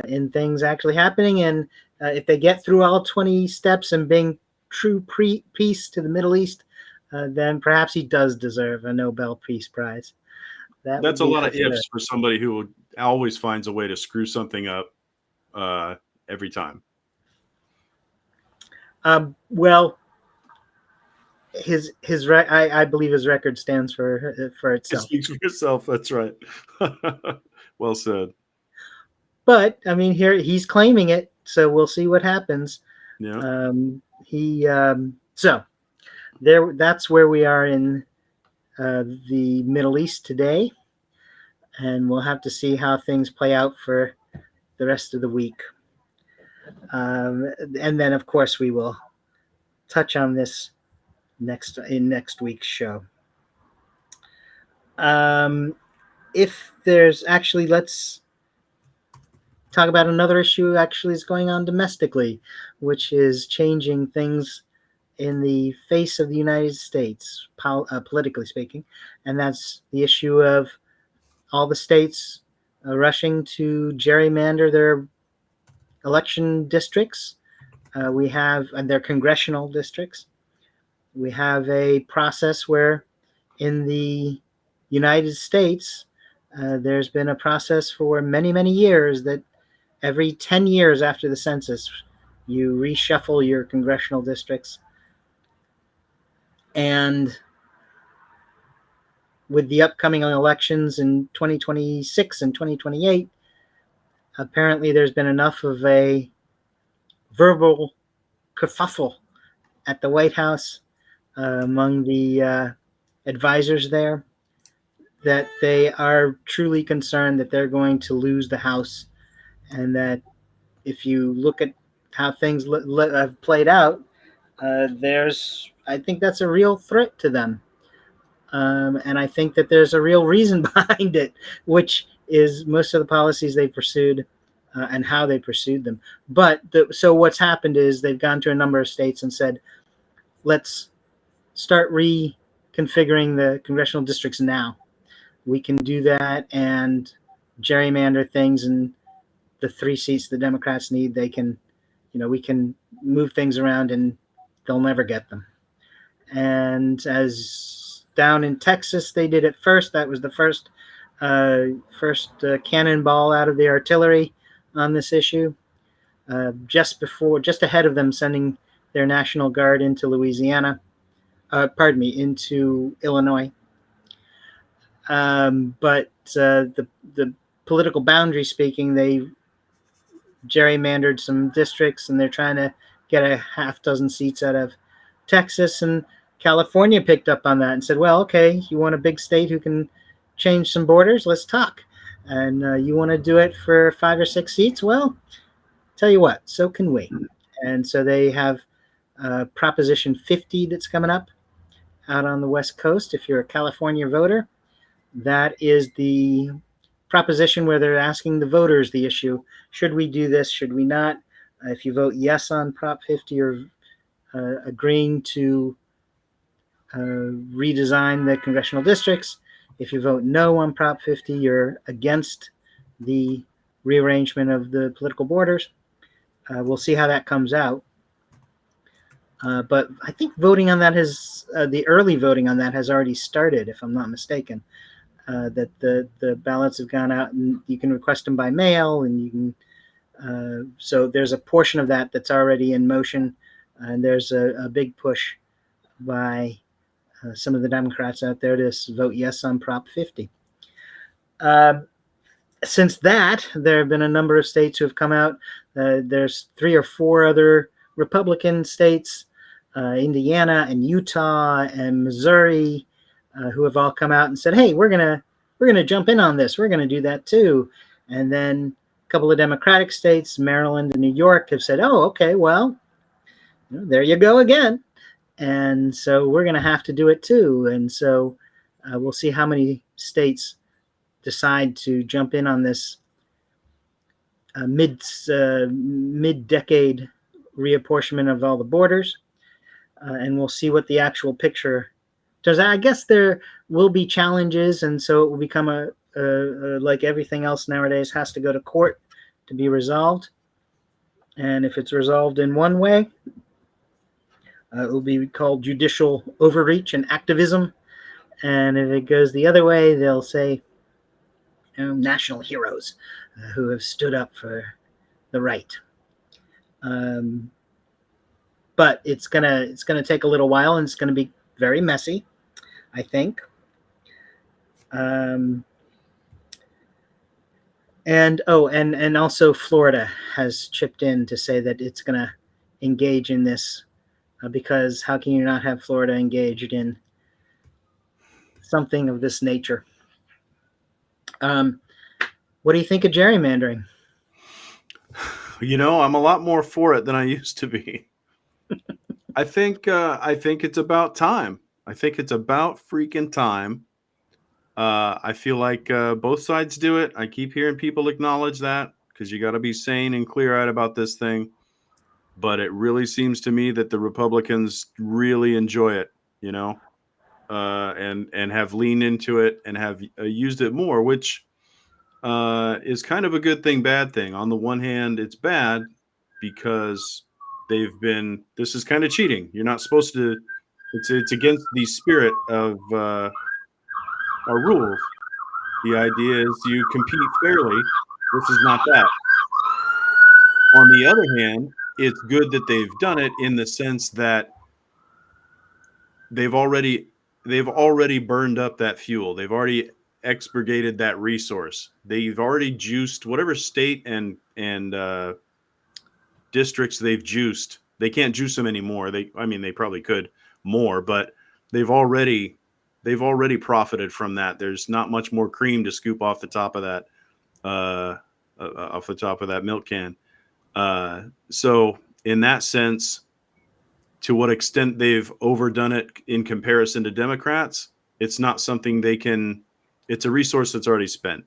in things actually happening, and if they get through all 20 steps and bring true peace to the Middle East, then perhaps he does deserve a Nobel Peace Prize. That would That's a be lot for of sure. ifs for somebody who always finds a way to screw something up every time. Well, I believe his record stands for It itself. speaks for yourself. That's right. Well said. But I mean, here he's claiming it, so we'll see what happens. Yeah. So there. That's where we are in the Middle East today, and we'll have to see how things play out for the rest of the week. And then, of course, we will touch on this next week's show. If there's actually, let's talk about another issue actually is going on domestically, which is changing things in the face of the United States, politically speaking, and that's the issue of all the states rushing to gerrymander their election districts. We have and their congressional districts. We have a process where in the United States, there's been a process for many, many years that every 10 years after the census, you reshuffle your congressional districts. And with the upcoming elections in 2026 and 2028, apparently there's been enough of a verbal kerfuffle at the White House among the advisors there that they are truly concerned that they're going to lose the House, and that if you look at how things have played out, I think that's a real threat to them. And I think that there's a real reason behind it, which is most of the policies they pursued and how they pursued them. So what's happened is they've gone to a number of states and said, let's start reconfiguring the congressional districts now. We can do that and gerrymander things, and the 3 seats the Democrats need, we can move things around and they'll never get them. And as down in Texas, they did it first. That was the first cannonball out of the artillery on this issue. Just ahead of them sending their National Guard into into Illinois. But the political boundary speaking, they gerrymandered some districts, and they're trying to get a half dozen seats out of Texas, and California picked up on that and said, well, okay, you want a big state who can change some borders? Let's talk. And you want to do it for 5 or 6 seats? Well, tell you what, so can we. And so they have Proposition 50 that's coming up out on the West Coast. If you're a California voter, that is the proposition where they're asking the voters the issue: should we do this? Should we not? If you vote yes on Prop 50 or agreeing to redesign the congressional districts. If you vote no on Prop 50, you're against the rearrangement of the political borders. We'll see how that comes out. But I think voting on that the early voting on that has already started, if I'm not mistaken. That the ballots have gone out, and you can request them by mail, and you can. So there's a portion of that that's already in motion, and there's a big push by some of the Democrats out there to vote yes on Prop 50. Since that, there have been a number of states who have come out. There's 3 or 4 other Republican states, Indiana and Utah and Missouri, who have all come out and said, "Hey, we're gonna jump in on this. We're gonna do that too." And then a couple of Democratic states, Maryland and New York, have said, "Oh, okay, well, there you go again." And so we're going to have to do it too. And so we'll see how many states decide to jump in on this mid-decade reapportionment of all the borders. And we'll see what the actual picture does. I guess there will be challenges, and so it will become like everything else nowadays, has to go to court to be resolved. And if it's resolved in one way, it will be called judicial overreach and activism. And if it goes the other way, they'll say national heroes who have stood up for the right. But it's gonna take a little while, and it's gonna be very messy, I think. And also Florida has chipped in to say that it's gonna engage in this. Because how can you not have Florida engaged in something of this nature? What do you think of gerrymandering? I'm a lot more for it than I used to be. I think it's about time. I think it's about freaking time. I feel like both sides do it. I keep hearing people acknowledge that, because you got to be sane and clear-eyed about this thing. But it really seems to me that the Republicans really enjoy it, and have leaned into it and have used it more, which is kind of a good thing, bad thing. On the one hand, it's bad because this is kind of cheating. You're not supposed to. It's against the spirit of our rules. The idea is you compete fairly. This is not that. On the other hand, it's good that they've done it in the sense that they've already burned up that fuel. They've already expurgated that resource. They've already juiced whatever state and districts they've juiced. They can't juice them anymore. They probably could more, but they've already profited from that. There's not much more cream to scoop off the top of that milk can. So in that sense, to what extent they've overdone it in comparison to Democrats, it's not something they can. It's a resource that's already spent.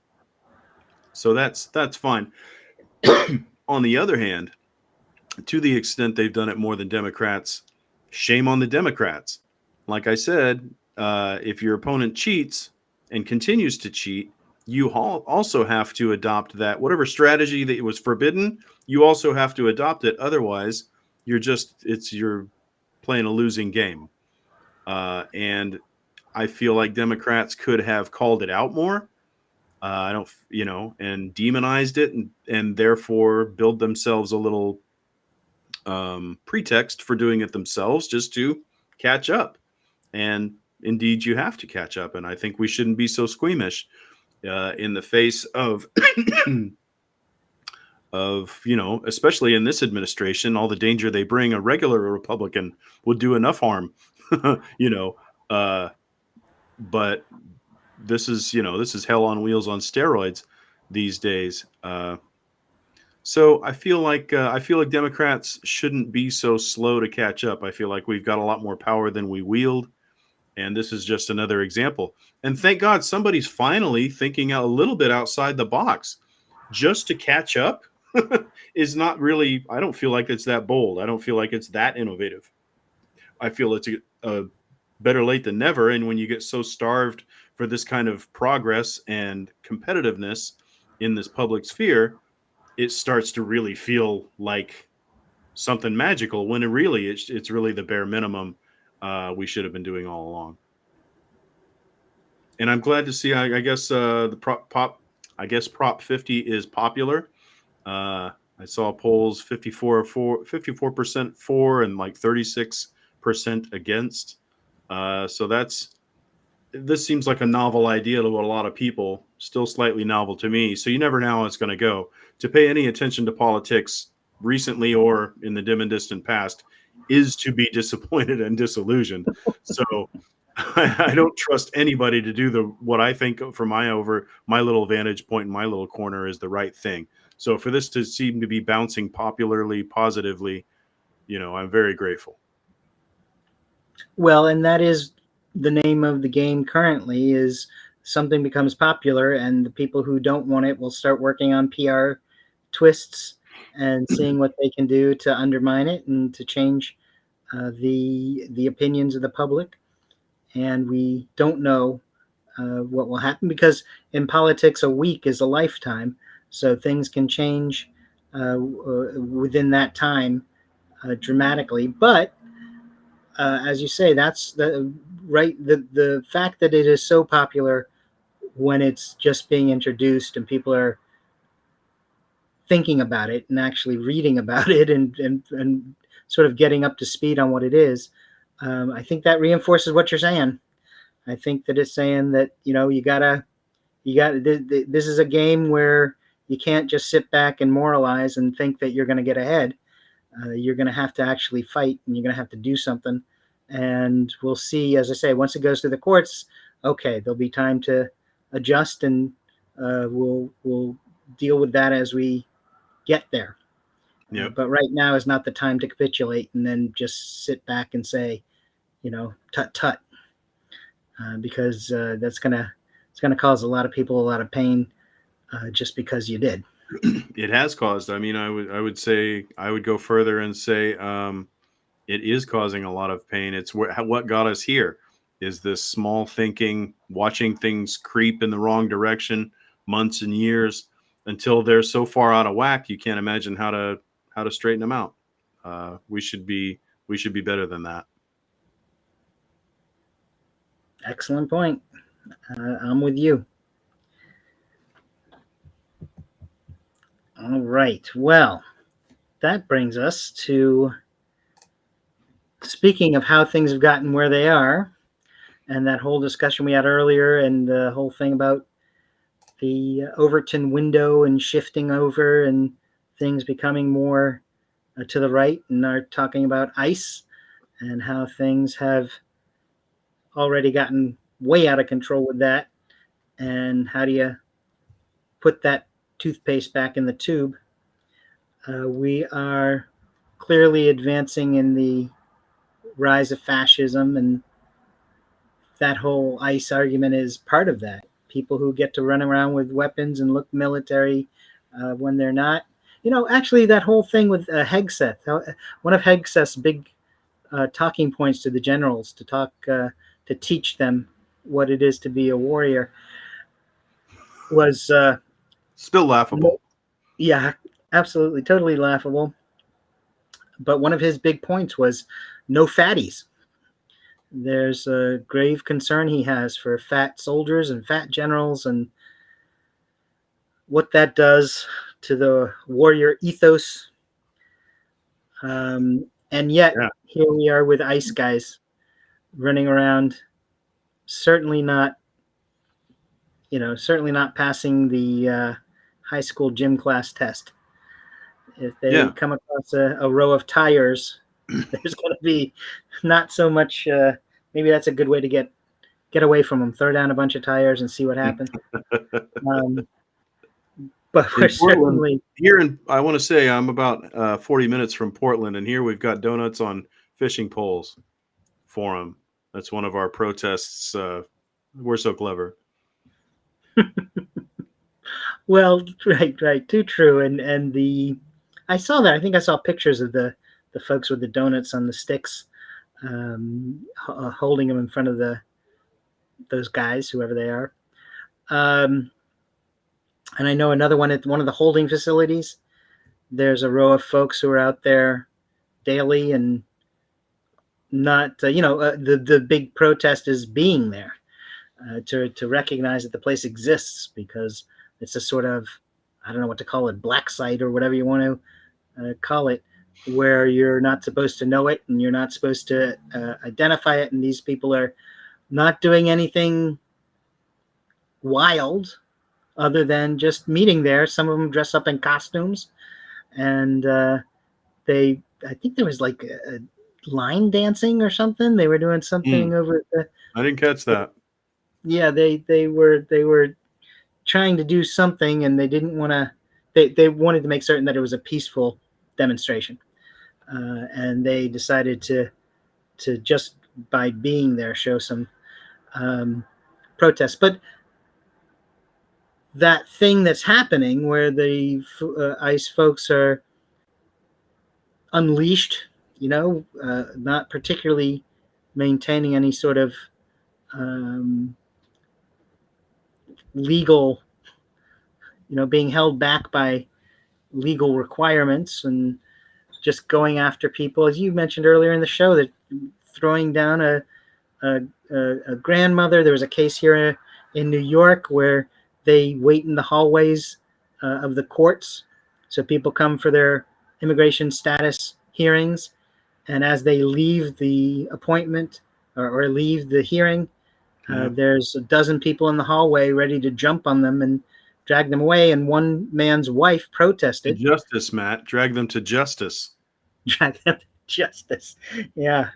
So that's fine. On the other hand, to the extent they've done it more than Democrats, shame on the Democrats. Like I said, if your opponent cheats and continues to cheat, you also have to adopt that. Whatever strategy that was forbidden, you also have to adopt it. Otherwise, you're playing a losing game. And I feel like Democrats could have called it out more. And demonized it, and therefore build themselves a little pretext for doing it themselves, just to catch up. And indeed, you have to catch up. And I think we shouldn't be so squeamish in the face of especially in this administration, all the danger they bring. A regular Republican would do enough harm, but this is hell on wheels on steroids these days. So I feel like Democrats shouldn't be so slow to catch up. I feel like we've got a lot more power than we wield, and this is just another example. And thank God somebody's finally thinking a little bit outside the box. Just to catch up is not really. I don't feel like it's that bold. I don't feel like it's that innovative. I feel it's a better late than never. And when you get so starved for this kind of progress and competitiveness in this public sphere, it starts to really feel like something magical when it's really the bare minimum we should have been doing all along. And I'm glad to see. I guess the I guess Prop 50 is popular. I saw polls 54% for and like 36% against. So this seems like a novel idea to a lot of people, still slightly novel to me. So you never know how it's going to go. To pay any attention to politics recently or in the dim and distant past is to be disappointed and disillusioned. So I don't trust anybody to do what I think from my little vantage point in my little corner is the right thing. So for this to seem to be bouncing popularly, positively, I'm very grateful. Well, and that is the name of the game currently is something becomes popular and the people who don't want it will start working on PR twists and seeing what they can do to undermine it and to change the opinions of the public. And we don't know what will happen because in politics a week is a lifetime, so things can change within that time dramatically. But as you say, that's the right. The fact that it is so popular when it's just being introduced and people are thinking about it and actually reading about it and sort of getting up to speed on what it is, I think that reinforces what you're saying. I think that it's saying that you gotta this is a game where you can't just sit back and moralize and think that you're going to get ahead. You're going to have to actually fight and you're going to have to do something. And we'll see, as I say, once it goes through the courts, okay, there'll be time to adjust and we'll deal with that as we get there. Yep. But right now is not the time to capitulate and then just sit back and say, tut tut, because it's gonna cause a lot of people a lot of pain just because you did. It has caused. I mean, I would say I would go further and say it is causing a lot of pain. It's what got us here is this small thinking, watching things creep in the wrong direction, months and years until they're so far out of whack you can't imagine how to straighten them out. We should be better than that. Excellent point. I'm with you. All right. Well, that brings us to speaking of how things have gotten where they are, and that whole discussion we had earlier, and the whole thing about the Overton window and shifting over and things becoming more to the right, and are talking about ICE and how things have already gotten way out of control with that. And how do you put that toothpaste back in the tube? We are clearly advancing in the rise of fascism, and that whole ICE argument is part of that. People who get to run around with weapons and look military when they're not. Actually, that whole thing with Hegseth, one of Hegseth's big talking points to the generals to teach them what it is to be a warrior was Still laughable. yeah, absolutely, totally laughable. But one of his big points was no fatties. There's a grave concern he has for fat soldiers and fat generals and what that does to the warrior ethos. And yet, Yeah. here we are with ICE guys running around, certainly not passing the high school gym class test. If they come across a row of tires, there's going to be not so much. Maybe that's a good way to get away from them. Throw down a bunch of tires and see what happens. But we're certainly here I want to say I'm about 40 minutes from Portland, and here we've got donuts on fishing poles for them. That's one of our protests. We're so clever. Well, right, too true. And I saw that. I think I saw pictures of the folks with the donuts on the sticks. holding them in front of those guys, whoever they are. Um, and I know another one at one of the holding facilities. There's a row of folks who are out there daily and not, the big protest is being there to recognize that the place exists, because it's a sort of, I don't know what to call it, black site or whatever you want to call it, where you're not supposed to know it and you're not supposed to identify it. And these people are not doing anything wild other than just meeting there. Some of them dress up in costumes, and I think there was like a line dancing or something. They were doing something over at the. I didn't catch that. Yeah, they were trying to do something, and they didn't want to. They wanted to make certain that it was a peaceful demonstration, and they decided to just by being there show some protest. But that thing that's happening where the ICE folks are unleashed, not particularly maintaining any sort of legal, being held back by legal requirements and just going after people, as you mentioned earlier in the show, that throwing down a, a grandmother. There was a case here in New York where they wait in the hallways of the courts. So people come for their immigration status hearings, and as they leave the appointment or leave the hearing, there's a dozen people in the hallway ready to jump on them and drag them away. And one man's wife protested. Justice, Matt. Drag them to justice. Drag them to justice. Yeah.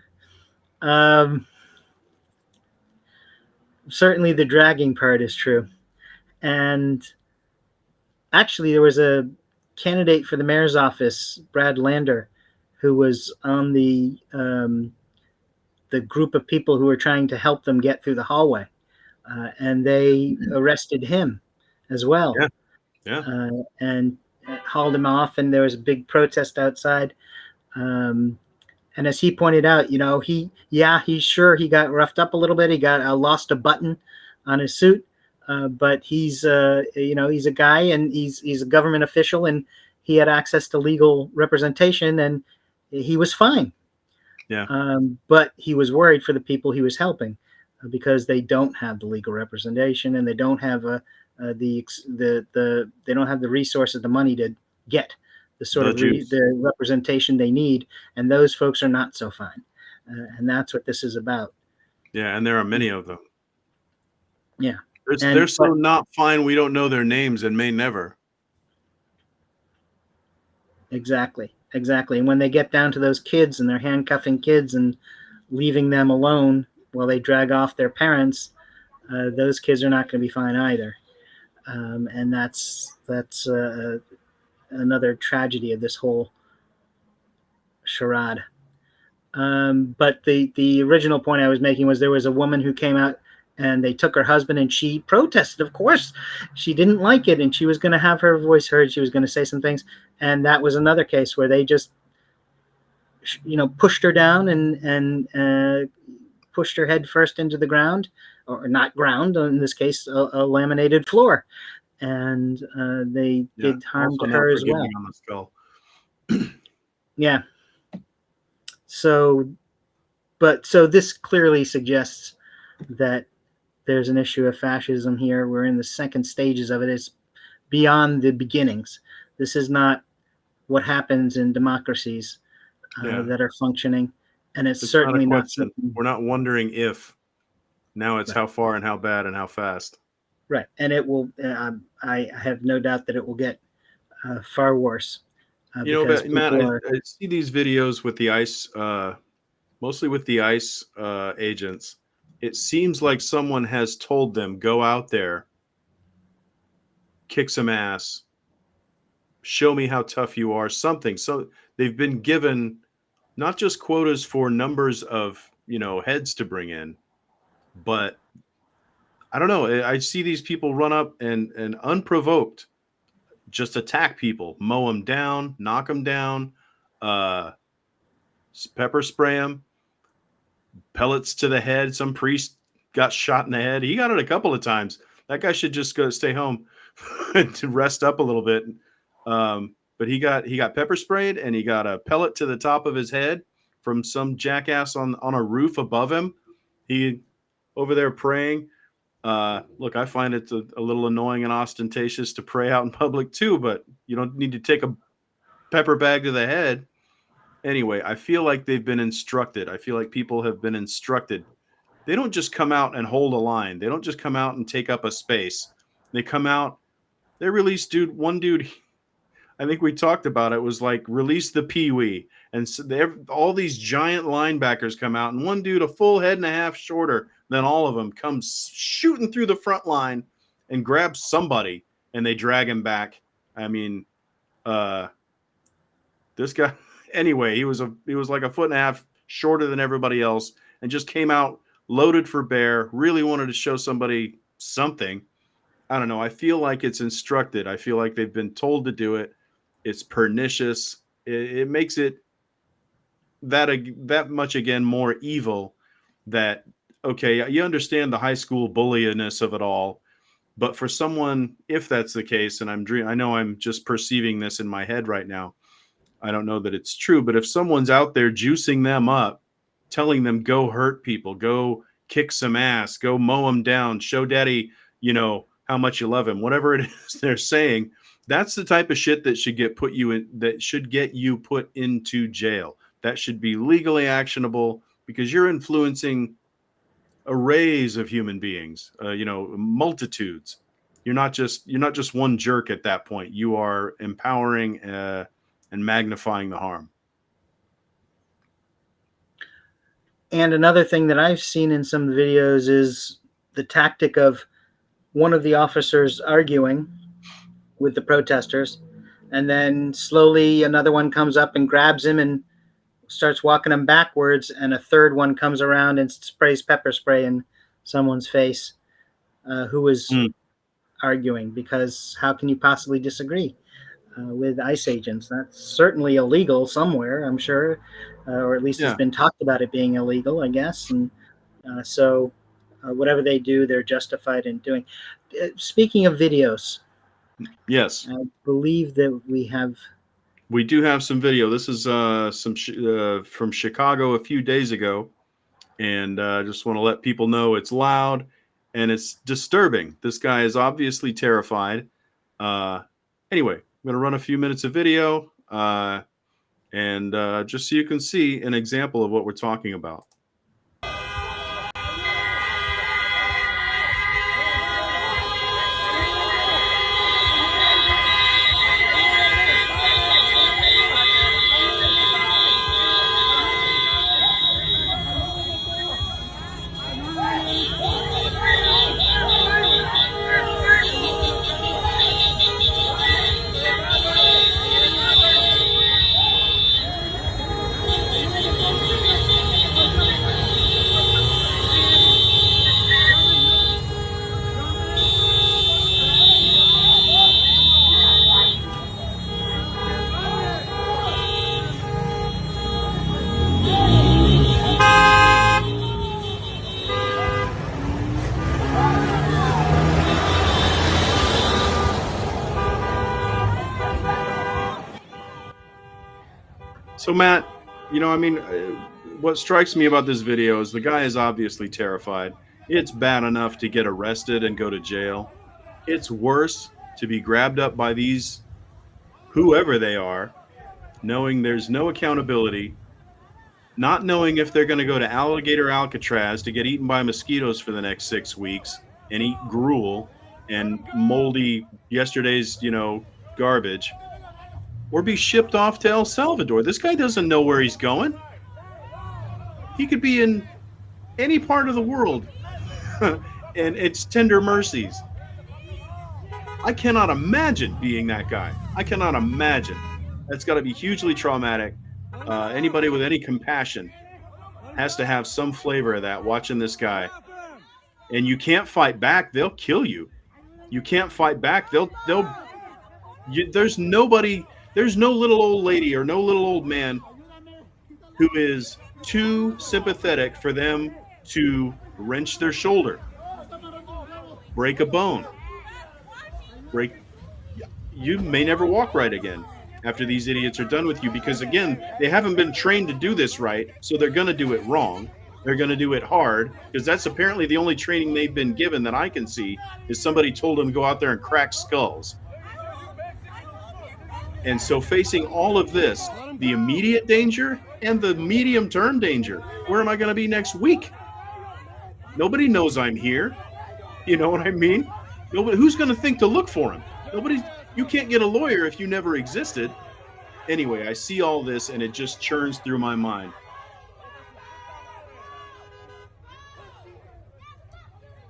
Certainly the dragging part is true. And actually, there was a candidate for the mayor's office, Brad Lander, who was on the group of people who were trying to help them get through the hallway, and they arrested him as well. Yeah. And hauled him off, and there was a big protest outside. And as he pointed out, he's sure he got roughed up a little bit. He got lost a button on his suit, but he's a guy, and he's a government official, and he had access to legal representation, and he was fine. Yeah. But he was worried for the people he was helping, because they don't have the legal representation, and they don't have they don't have the resources, the money to get the sort of the representation they need, and those folks are not so fine, and that's what this is about. Yeah, and there are many of them. Yeah, they're so not fine. We don't know their names and may never. Exactly. And when they get down to those kids and they're handcuffing kids and leaving them alone while they drag off their parents, those kids are not going to be fine either. And that's another tragedy of this whole charade. But the original point I was making was there was a woman who came out, and they took her husband, and she protested. Of course, she didn't like it, and she was going to have her voice heard. She was going to say some things, and that was another case where they just, pushed her down and pushed her head first into the ground, or not ground, in this case, a laminated floor, and they did harm to her as well. On the skull. Yeah. So this clearly suggests that there's an issue of fascism here. We're in the second stages of it. It's beyond the beginnings. This is not what happens in democracies that are functioning, and it's certainly not. We're not wondering if. Now it's right. How far and how bad and how fast. Right, and it will. I have no doubt that it will get far worse. But Matt, I see these videos with the ICE, mostly with the ICE agents. It seems like someone has told them, go out there, kick some ass, show me how tough you are, something. So they've been given not just quotas for numbers of, heads to bring in, but I don't know. I see these people run up and unprovoked just attack people, mow them down, knock them down, pepper spray them. pellets to the head. Some priest got shot in the head. He got it a couple of times. That guy should just go stay home to rest up a little bit. But he got pepper sprayed, and he got a pellet to the top of his head from some jackass on a roof above him. He over there praying. Look, I find it a little annoying and ostentatious to pray out in public too, but you don't need to take a pepper bag to the head. Anyway, I feel like they've been instructed. I feel like people have been instructed. They don't just come out and hold a line. They don't just come out and take up a space. They come out, they release one dude, I think we talked about it, was like release the peewee. And so all these giant linebackers come out, and one dude a full head and a half shorter than all of them comes shooting through the front line and grabs somebody, and they drag him back. I mean, this guy, anyway, he was like a foot and a half shorter than everybody else, and just came out loaded for bear. Really wanted to show somebody something. I don't know. I feel like it's instructed. I feel like they've been told to do it. It's pernicious. It makes it that much again more evil. That okay, you understand the high school bullyiness of it all, but for someone, if that's the case, and I know I'm just perceiving this in my head right now. I don't know that it's true, but if someone's out there juicing them up, telling them go hurt people, go kick some ass, go mow them down, show daddy, how much you love him, whatever it is they're saying, that's the type of shit that should get you put into jail. That should be legally actionable because you're influencing arrays of human beings, multitudes. You're not just one jerk at that point. You are empowering and magnifying the harm. And another thing that I've seen in some videos is the tactic of one of the officers arguing with the protesters, and then slowly another one comes up and grabs him and starts walking him backwards, and a third one comes around and sprays pepper spray in someone's face who was arguing, because how can you possibly disagree with ICE agents? That's certainly illegal somewhere, I'm sure, or at least It's been talked about it being illegal, I guess. And so whatever they do, they're justified in doing. Speaking of videos, yes, I believe that we do have some video. This is from Chicago a few days ago, and I just want to let people know it's loud and it's disturbing. This guy is obviously terrified. Anyway, I'm going to run a few minutes of video, and just so you can see an example of what we're talking about. So Matt, what strikes me about this video is the guy is obviously terrified. It's bad enough to get arrested and go to jail. It's worse to be grabbed up by these, whoever they are, knowing there's no accountability, not knowing if they're going to go to Alligator Alcatraz to get eaten by mosquitoes for the next 6 weeks and eat gruel and moldy yesterday's, garbage, or be shipped off to El Salvador. This guy doesn't know where he's going. He could be in any part of the world, and it's tender mercies. I cannot imagine being that guy. I cannot imagine. That's got to be hugely traumatic. Anybody with any compassion has to have some flavor of that watching this guy. And you can't fight back. They'll kill you. You can't fight back. There's no little old lady or no little old man who is too sympathetic for them to wrench their shoulder, break a bone, break. You may never walk right again after these idiots are done with you, because again, they haven't been trained to do this right, so they're going to do it wrong. They're going to do it hard, because that's apparently the only training they've been given that I can see, is somebody told them to go out there and crack skulls. And so facing all of this, the immediate danger and the medium term danger, where am I going to be next week? Nobody knows I'm here. You know what I mean? Nobody, who's going to think to look for him? Nobody. You can't get a lawyer if you never existed. Anyway, I see all this and it just churns through my mind.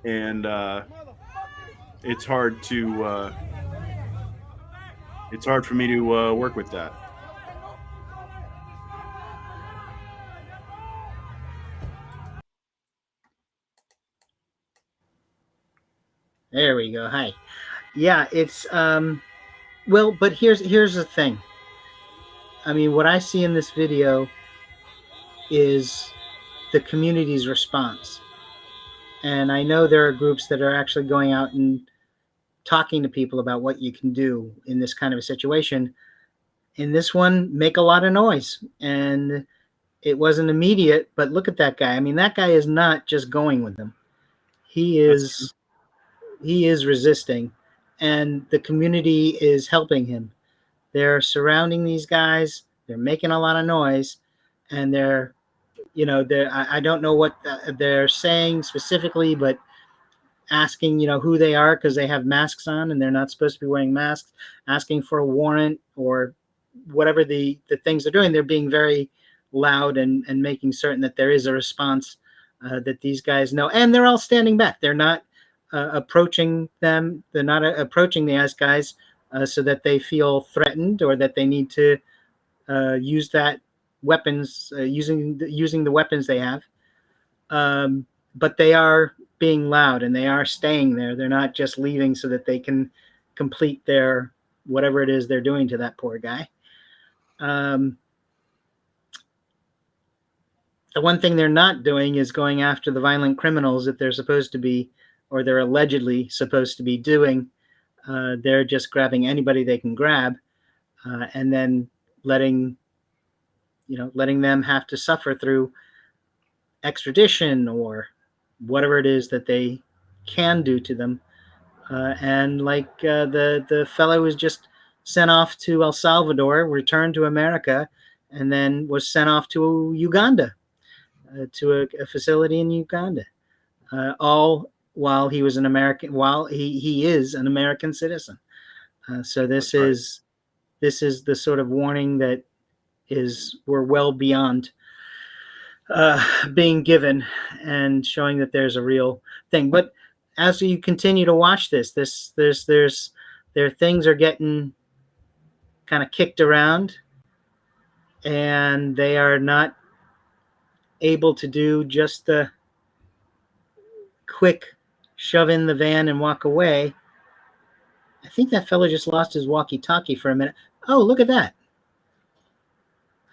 And it's hard to it's hard for me to work with that. There we go. Hi. Yeah, it's well, but here's the thing. I mean, what I see in this video is the community's response. And I know there are groups that are actually going out and talking to people about what you can do in this kind of a situation. In this one, make a lot of noise. And it wasn't immediate, but look at that guy. I mean, that guy is not just going with them. He is resisting, and the community is helping him. They're surrounding these guys. They're making a lot of noise, and they're I don't know what they're saying specifically, but asking who they are because they have masks on and they're not supposed to be wearing masks, asking for a warrant or whatever the things they're doing. They're being very loud and making certain that there is a response, that these guys know, and they're all standing back. They're not approaching them. They're not approaching the guys so that they feel threatened or that they need to use that weapons, using the weapons they have. But they are being loud and they are staying there. They're not just leaving so that they can complete their whatever it is they're doing to that poor guy. The one thing they're not doing is going after the violent criminals that they're supposed to be, or they're allegedly supposed to be doing. They're just grabbing anybody they can grab, and then letting them have to suffer through extradition or whatever it is that they can do to them. And like the fellow was just sent off to El Salvador, returned to America, and then was sent off to Uganda, to a facility in Uganda, all while he was an American, while he is an American citizen. So this is the sort of warning that we're well beyond being given, and showing that there's a real thing. But as you continue to watch their things are getting kind of kicked around, and they are not able to do just the quick shove in the van and walk away. I think that fellow just lost his walkie-talkie for a minute. Oh, look at that.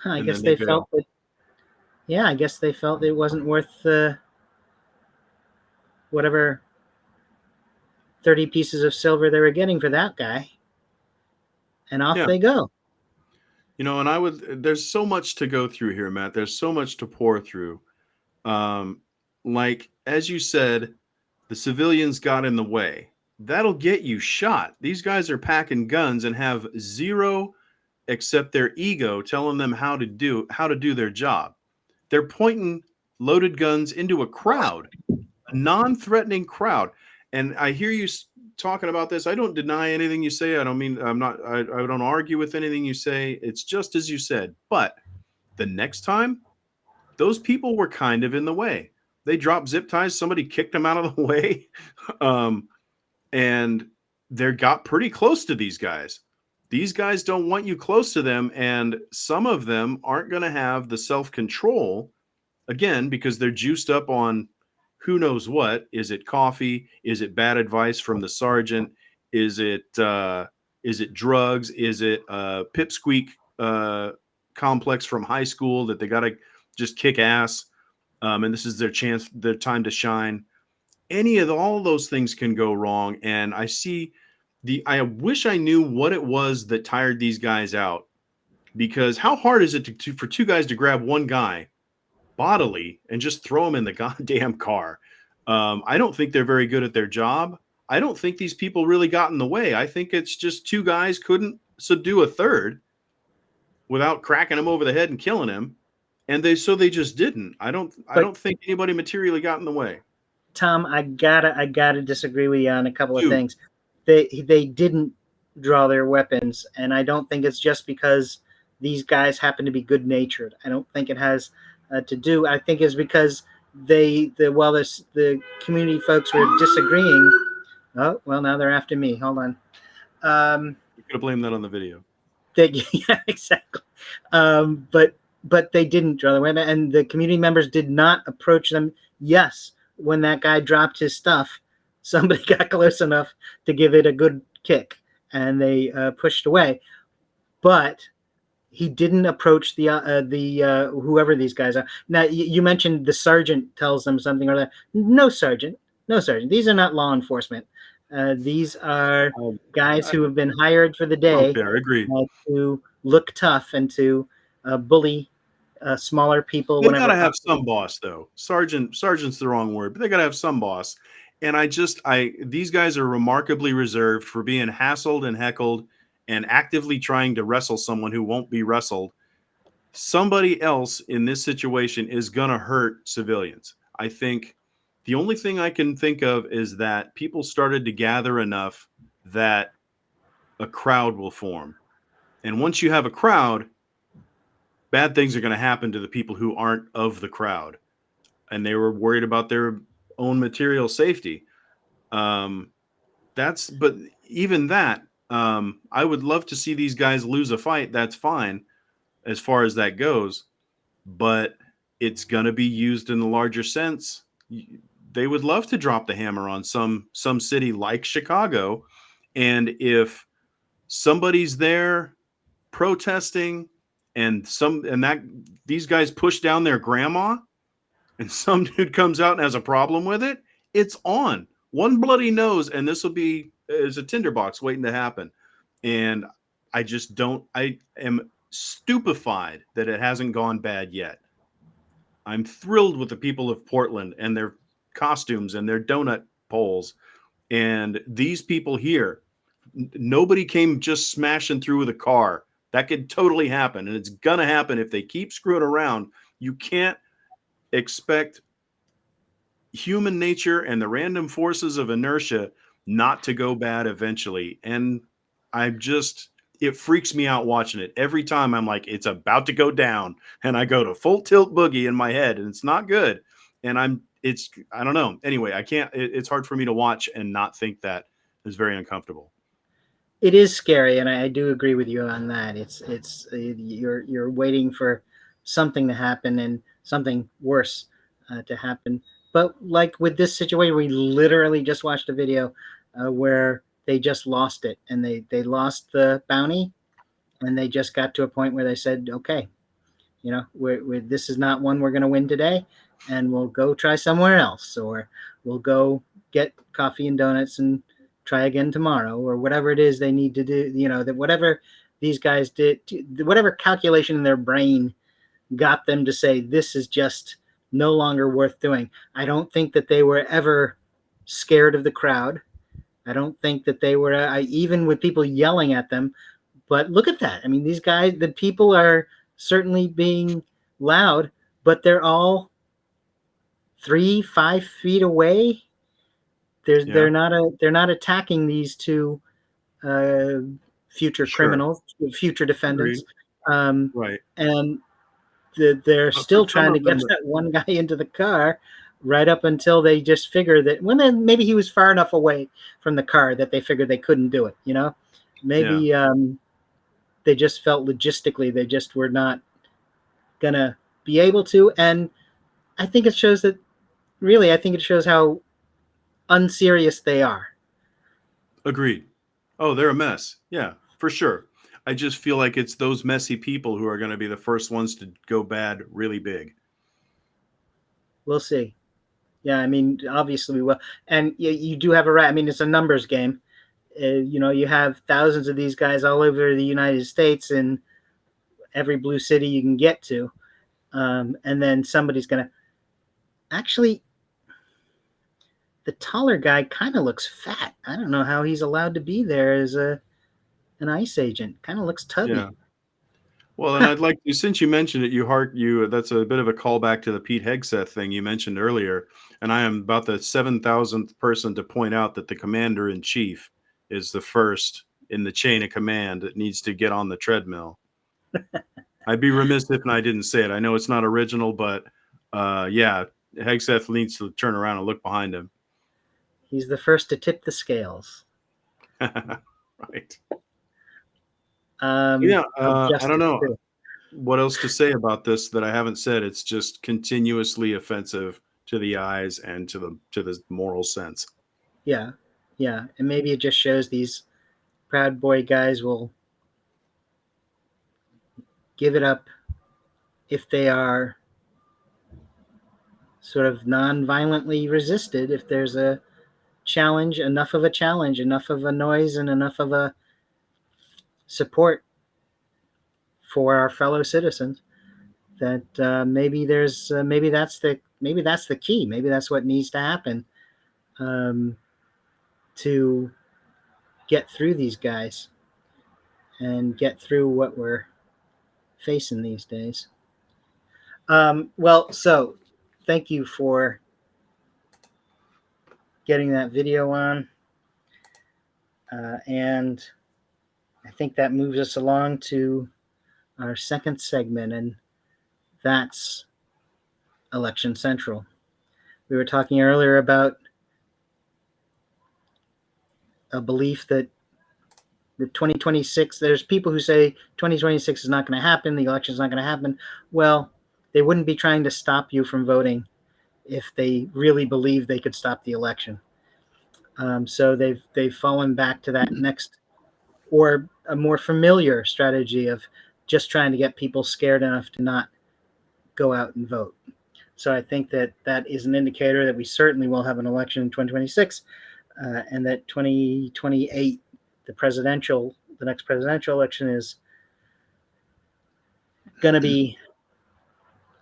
I guess they felt that. Yeah, I guess they felt it wasn't worth whatever 30 pieces of silver they were getting for that guy. And off they go. And there's so much to go through here, Matt. There's so much to pour through. Like, as you said, the civilians got in the way. That'll get you shot. These guys are packing guns and have zero except their ego telling them how to do their job. They're pointing loaded guns into a crowd, a non-threatening crowd. And I hear you talking about this. I don't deny anything you say. I don't argue with anything you say. It's just as you said. But the next time, those people were kind of in the way. They dropped zip ties. Somebody kicked them out of the way. And they got pretty close to these guys. These guys don't want you close to them. And some of them aren't going to have the self-control, again, because they're juiced up on who knows what. Is it coffee? Is it bad advice from the sergeant? Is it drugs? Is it pipsqueak complex from high school that they got to just kick ass, and this is their chance, their time to shine. All those things can go wrong, and I wish I knew what it was that tired these guys out, because how hard is it for two guys to grab one guy bodily and just throw him in the goddamn car? I don't think they're very good at their job. I don't think these people really got in the way. I think it's just two guys couldn't subdue a third without cracking him over the head and killing him, and they just didn't. I But don't think anybody materially got in the way. Tom, I gotta disagree with you on a couple of Dude, things. They didn't draw their weapons, and I don't think it's just because these guys happen to be good natured. I don't think it has to do. I think it's because the community folks were disagreeing. Oh well, now they're after me. Hold on. you could have blamed that on the video. Yeah, exactly. But they didn't draw the weapon, and the community members did not approach them. Yes, when that guy dropped his stuff, somebody got close enough to give it a good kick, and they pushed away. But he didn't approach the whoever these guys are. Now you mentioned the sergeant tells them something or that. No sergeant, no sergeant. These are not law enforcement. These are guys I, who have been hired for the day okay, agreed. to look tough and to bully smaller people They whenever gotta have possible. some boss, though. Sergeant's the wrong word, but they gotta have some boss. And these guys are remarkably reserved for being hassled and heckled and actively trying to wrestle someone who won't be wrestled. Somebody else in this situation is gonna hurt civilians. I think the only thing I can think of is that people started to gather enough that a crowd will form. And once you have a crowd, bad things are going to happen to the people who aren't of the crowd. And they were worried about their own material safety. Um, but even that, I would love to see these guys lose a fight. That's fine as far as that goes, but it's going to be used in the larger sense. They would love to drop the hammer on some city like Chicago, and if somebody's there protesting and that these guys push down their grandma and some dude comes out and has a problem with it, it's on. One bloody nose, and this will be is a tinderbox waiting to happen. And I am stupefied that it hasn't gone bad yet. I'm thrilled with the people of Portland and their costumes and their donut poles. And these people here, nobody came just smashing through with a car. That could totally happen. And it's going to happen if they keep screwing around. You can't expect human nature and the random forces of inertia not to go bad eventually. And it freaks me out watching it. Every time I'm like, it's about to go down. And I go to full tilt boogie in my head, and it's not good. And I don't know. Anyway, it's hard for me to watch and not think that is very uncomfortable. It is scary, and I do agree with you on that. You're waiting for something to happen and something worse to happen. But like with this situation, we literally just watched a video where they just lost it, and they lost the bounty, and they just got to a point where they said, "Okay, this is not one we're going to win today, and we'll go try somewhere else, or we'll go get coffee and donuts and try again tomorrow, or whatever it is they need to do. That whatever these guys did, whatever calculation in their brain got them to say this is just no longer worth doing. I don't think that they were ever scared of the crowd. I don't think that they were even with people yelling at them. But look at that. I mean, these guys, the people are certainly being loud, but they're all 3-5 feet away. Yeah. They're not attacking these two uh, future Sure. criminals, future Agreed. defendants, Right. and they're But for still some trying to of get them, that one guy into the car. Right up until they just figure that, well, then maybe he was far enough away from the car that they figured they couldn't do it. yeah, Maybe they just felt logistically they just were not gonna be able to. And I think it shows that really, I think it shows how unserious they are. agreed. Oh, they're a mess. Yeah, for sure. I just feel like it's those messy people who are going to be the first ones to go bad really big. We'll see. Yeah, I mean, obviously we will. And you do have a right. I mean, it's a numbers game. You have thousands of these guys all over the United States in every blue city you can get to. And then somebody's going to actually, the taller guy kind of looks fat. I don't know how he's allowed to be there as an ICE agent. Kind of looks tubby. Yeah. Well, and I'd like to, since you mentioned it, that's a bit of a callback to the Pete Hegseth thing you mentioned earlier. And I am about the 7,000th person to point out that the commander in chief is the first in the chain of command that needs to get on the treadmill. I'd be remiss if I didn't say it. I know it's not original, but yeah, Hegseth needs to turn around and look behind him. He's the first to tip the scales. Right. Of I don't justice, know too. what else to say about this that I haven't said. It's just continuously offensive to the eyes and to the moral sense. Yeah, yeah, and maybe it just shows these Proud Boy guys will give it up if they are sort of non-violently resisted. If there's a challenge, enough of a noise, and enough of a support for our fellow citizens, that maybe that's the key. Maybe that's what needs to happen um, to get through these guys and get through what we're facing these days. So thank you for getting that video on. And I think that moves us along to our second segment, and that's Election Central. We were talking earlier about a belief that the 2026, there's people who say 2026 is not going to happen, the election is not going to happen. Well, they wouldn't be trying to stop you from voting if they really believe they could stop the election. So they've fallen back to that next, or a more familiar strategy of just trying to get people scared enough to not go out and vote. So I think that is an indicator that we certainly will have an election in 2026, and that 2028, the next presidential election, is going to be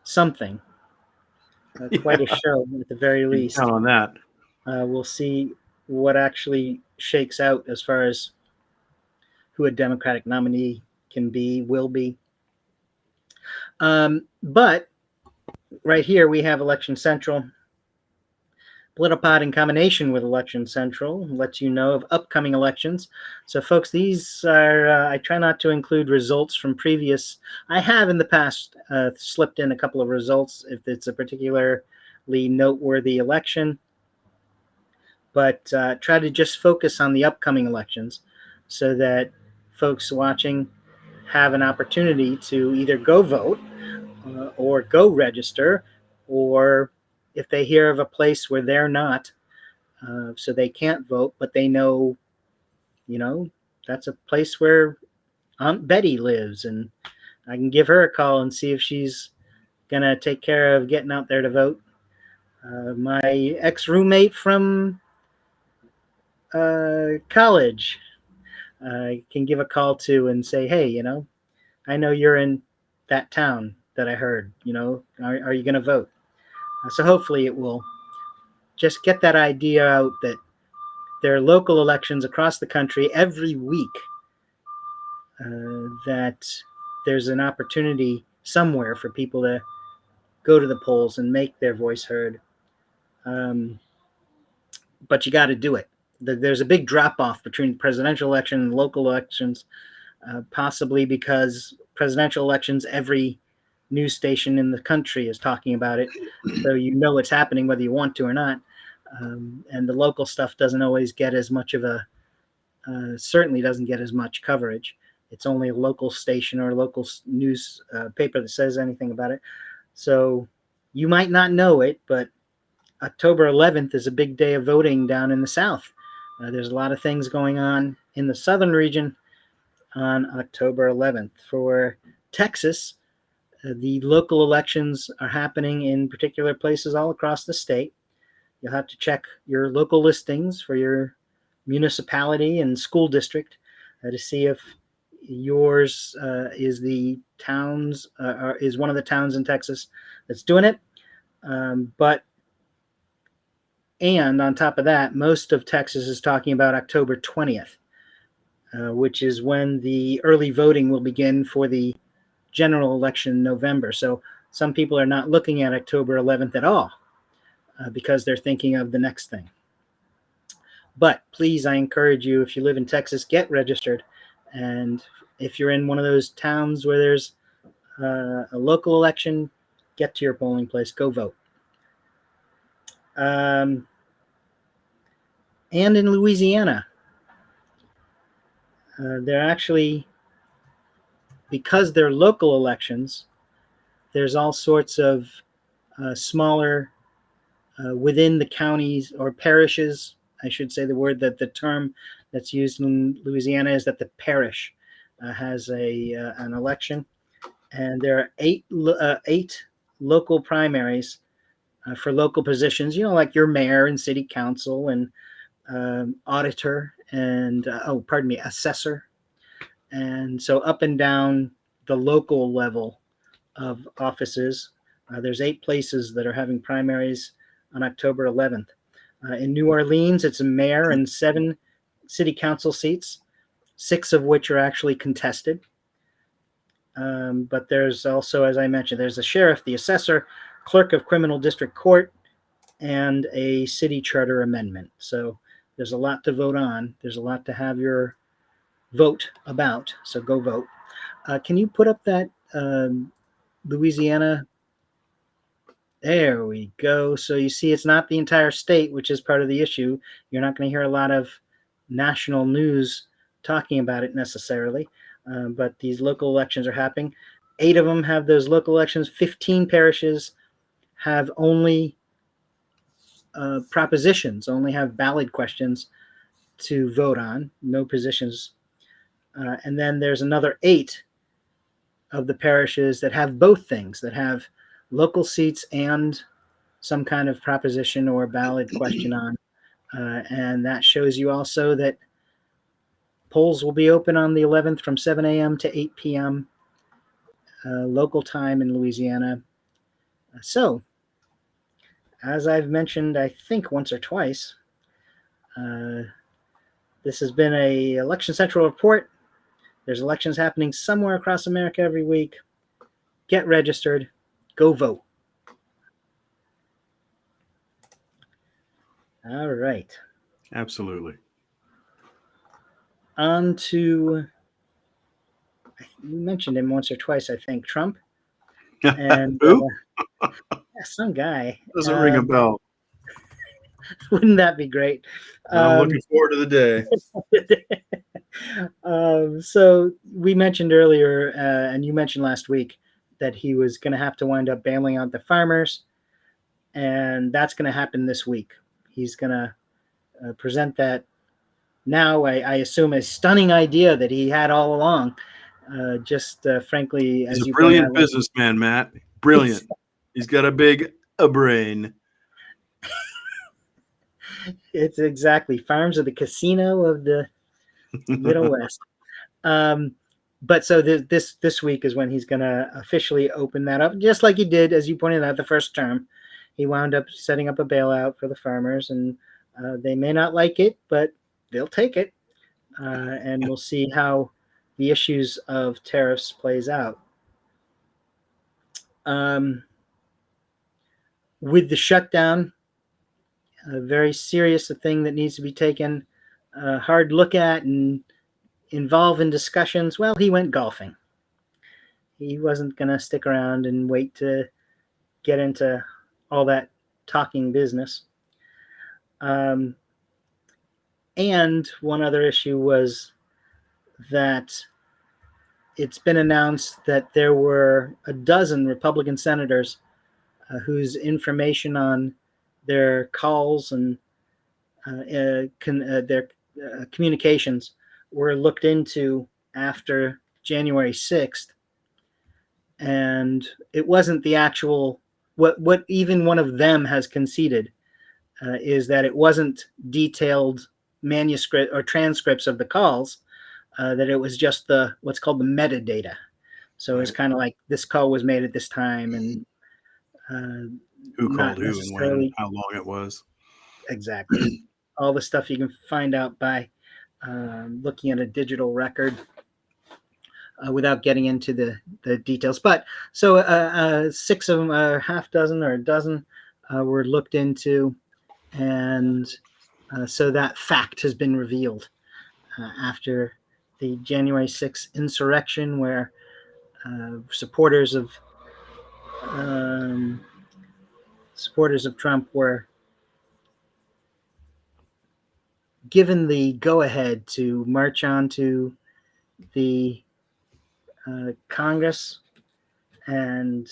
something, quite a show at the very You can least. count on that. We'll see what actually shakes out as far as who a Democratic nominee will be. But right here we have Election Central. PolitiPod, in combination with Election Central, lets you know of upcoming elections. So, folks, these are, I try not to include results from previous. I have in the past slipped in a couple of results if it's a particularly noteworthy election, but try to just focus on the upcoming elections so that folks watching have an opportunity to either go vote or go register, or if they hear of a place where they're not, so they can't vote, but they know, that's a place where Aunt Betty lives, and I can give her a call and see if she's going to take care of getting out there to vote. My ex-roommate from college can give a call to and say, hey, I know you're in that town that I heard, are you going to vote? So hopefully it will just get that idea out that there are local elections across the country every week, that there's an opportunity somewhere for people to go to the polls and make their voice heard. But you got to do it. There's a big drop off between presidential election and local elections, possibly because presidential elections, every news station in the country is talking about it. So it's happening whether you want to or not. And the local stuff doesn't always get as much of certainly doesn't get as much coverage. It's only a local station or a local news paper that says anything about it. So you might not know it, but October 11th is a big day of voting down in the South. There's a lot of things going on in the southern region on October 11th. For Texas, The local elections are happening in particular places all across the state. You'll have to check your local listings for your municipality and school district to see if yours is the towns or is one of the towns in Texas that's doing it. And on top of that, most of Texas is talking about October 20th, which is when the early voting will begin for the general election in November. So some people are not looking at October 11th at all because they're thinking of the next thing. But please, I encourage you, if you live in Texas, get registered. And if you're in one of those towns where there's a local election, get to your polling place, go vote. And in Louisiana, they're actually, because they're local elections, there's all sorts of smaller within the counties or parishes. I should say the term that's used in Louisiana is that the parish has an election, and there are eight local primaries for local positions. Like your mayor and city council and auditor and assessor, and so up and down the local level of offices. There's 8 places that are having primaries on October 11th. In New Orleans, it's a mayor and 7 city council seats, 6 of which are actually contested. But there's also, as I mentioned, there's a sheriff, the assessor, clerk of criminal district court, and a city charter amendment. So there's a lot to vote on. There's a lot to have your vote about. So go vote. Can you put up that Louisiana? There we go. So you see, it's not the entire state, which is part of the issue. You're not going to hear a lot of national news talking about it necessarily, but these local elections are happening. 8 of them have those local elections. 15 parishes have only propositions, only have ballot questions to vote on, no positions. And then there's another 8 of the parishes that have both things, that have local seats and some kind of proposition or ballot question on. And that shows you also that polls will be open on the 11th from 7 a.m. to 8 p.m. Local time in Louisiana. So, as I've mentioned, I think once or twice, this has been a Election Central report. There's elections happening somewhere across America every week. Get registered. Go vote. All right. Absolutely. On to, you mentioned him once or twice, I think, Trump. And Who? some guy. Doesn't ring a bell. Wouldn't that be great? I'm looking forward to the day. So we mentioned earlier, and you mentioned last week, that he was going to have to wind up bailing out the farmers, and that's going to happen this week. He's going to present that now, I assume, a stunning idea that he had all along. Frankly, He's as a you pointed brilliant out, businessman, Matt. Brilliant. He's got a brain. It's exactly, farms are the casino of the Middle West. But so this week is when he's going to officially open that up, just like he did, as you pointed out, the first term. He wound up setting up a bailout for the farmers, and they may not like it, but they'll take it. And we'll see how the issues of tariffs plays out. With the shutdown, a very serious thing that needs to be taken a hard look at and involve in discussions. Well, he went golfing. He wasn't going to stick around and wait to get into all that talking business. And one other issue was that it's been announced that there were a dozen Republican senators whose information on their calls and their communications were looked into after January 6th. and it wasn't the actual what even one of them has conceded is that it wasn't detailed manuscript or transcripts of the calls, that it was just the what's called the metadata. So it's Right. kind of like this call was made at this time, and Who not called who and when, necessarily how long it was. exactly all the stuff you can find out by looking at a digital record without getting into the details. But so 6 of them, a half dozen or a dozen, were looked into, and so that fact has been revealed after the January 6th insurrection, where supporters of um, Trump were given the go-ahead to march onto the Congress, and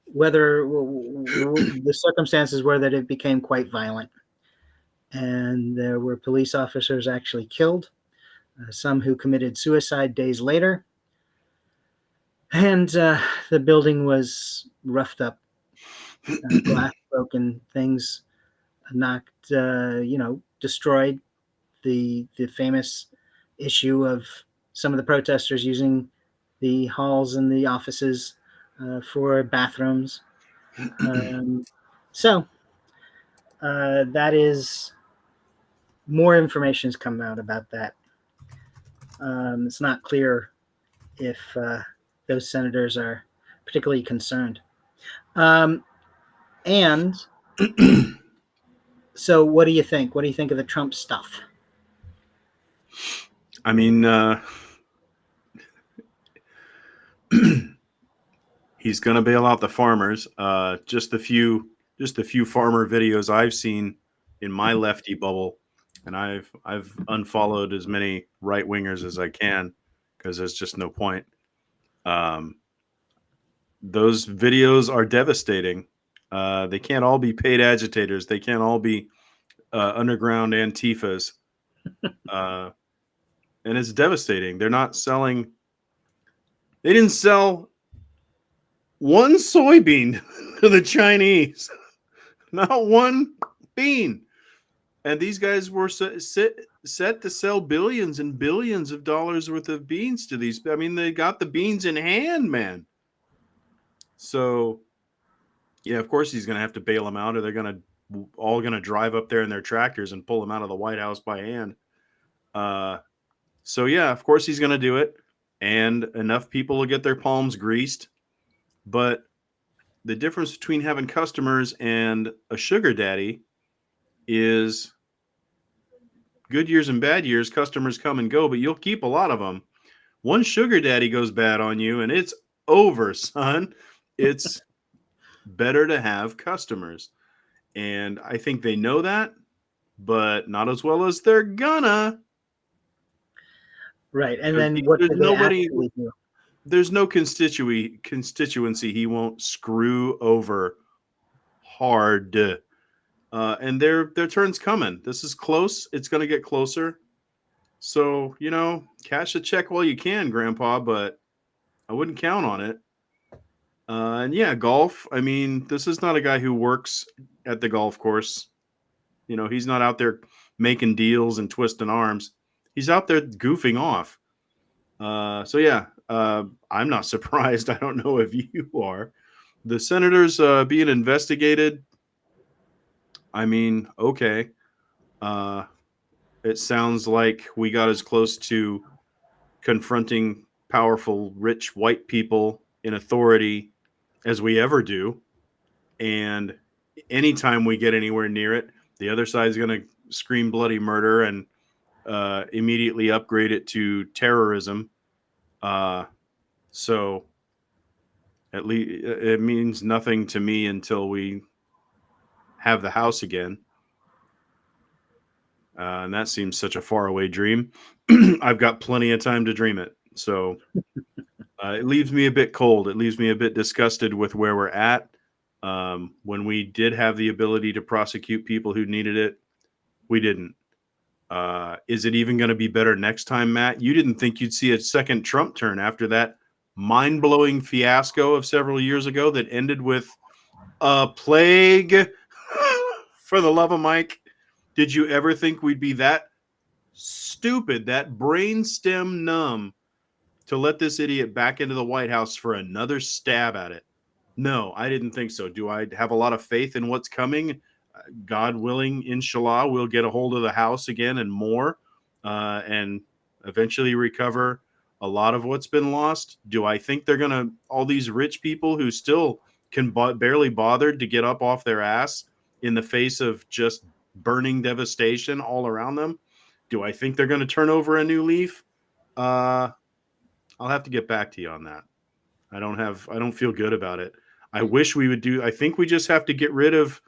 whether the circumstances were that it became quite violent, and there were police officers actually killed, some who committed suicide days later, and the building was roughed up, glass broken, things knocked, destroyed. The famous issue of some of the protesters using the halls and the offices for bathrooms. Um, so that is more information has come out about that. It's not clear if those senators are particularly concerned. And so, what do you think? What do you think of the Trump stuff? I mean, he's going to bail out the farmers. Just the few farmer videos I've seen in my lefty bubble, and I've unfollowed as many right wingers as I can because there's just no point. Um, those videos are devastating. They can't all be paid agitators. They can't all be underground Antifas. Uh, and it's devastating. They're not selling. They didn't sell one soybean to the Chinese. Not one bean. And these guys were set to sell billions and billions of dollars worth of beans to these. I mean, they got the beans in hand, man. So, yeah, of course he's going to have to bail them out, or they're all going to drive up there in their tractors and pull them out of the White House by hand. So, yeah, of course he's going to do it. And enough people will get their palms greased. But the difference between having customers and a sugar daddy is good years and bad years. Customers come and go, but you'll keep a lot of them. One sugar daddy goes bad on you and it's over, son. It's better to have customers. And I think they know that, but not as well as they're gonna. Right, and then what There's do they nobody, actually do? there's no constituency he won't screw over hard. And their turn's coming. This is close. It's going to get closer. So, cash a check while you can, Grandpa, but I wouldn't count on it. And yeah, golf. I mean, this is not a guy who works at the golf course. He's not out there making deals and twisting arms. He's out there goofing off. So yeah, I'm not surprised. I don't know if you are. The senators being investigated. I mean, okay. Uh, it sounds like we got as close to confronting powerful, rich white people in authority as we ever do. And anytime we get anywhere near it, the other side's going to scream bloody murder and immediately upgrade it to terrorism. So at least it means nothing to me until we have the House again. And that seems such a faraway dream. I've got plenty of time to dream it. So it leaves me a bit cold. It leaves me a bit disgusted with where we're at. When we did have the ability to prosecute people who needed it, we didn't. Is it even going to be better next time, Matt? You didn't think you'd see a second Trump turn after that mind-blowing fiasco of several years ago that ended with a plague. For the love of Mike, did you ever think we'd be that stupid, that brainstem numb, to let this idiot back into the White House for another stab at it? No, I didn't think so. Do I have a lot of faith in what's coming? God willing, inshallah, we'll get a hold of the House again and more, and eventually recover a lot of what's been lost. Do I think they're going to, all these rich people who still can barely bothered to get up off their ass in the face of just burning devastation all around them, do I think they're going to turn over a new leaf? I'll have to get back to you on that. I don't feel good about it. I wish we would do, I think we just have to get rid of,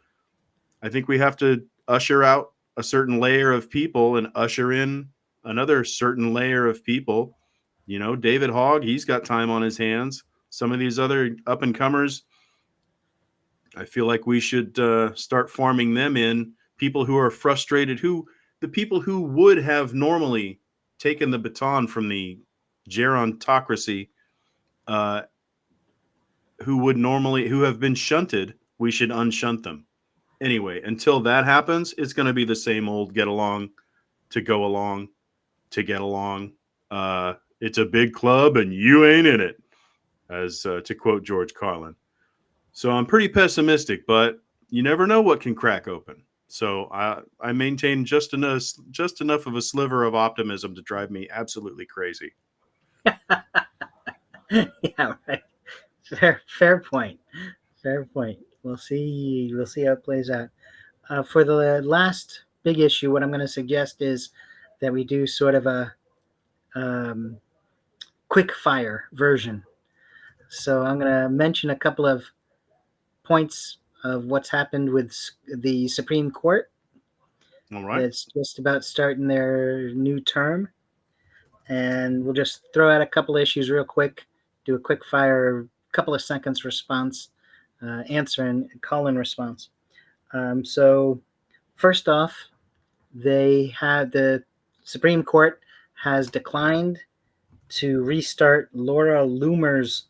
I think we have to usher out a certain layer of people and usher in another certain layer of people. You know, David Hogg, he's got time on his hands. Some of these other up and comers, I feel like we should start farming them in. People who are frustrated, the people who would have normally taken the baton from the gerontocracy, who have been shunted, we should unshunt them. Anyway, until that happens, it's going to be the same old get along to go along to get along. It's a big club and you ain't in it, as to quote George Carlin. So I'm pretty pessimistic, but you never know what can crack open. So I maintain just enough of a sliver of optimism to drive me absolutely crazy. Yeah, right. Fair point. Fair point. We'll see. We'll see how it plays out. For the last big issue, what I'm going to suggest is that we do sort of a quick fire version. So I'm going to mention a couple of points of what's happened with the Supreme Court. All right. That's just about starting their new term. And we'll just throw out a couple of issues real quick, do a quick fire, couple of seconds response, answer and call in response. So first off, the Supreme Court has declined to restart Laura Loomer's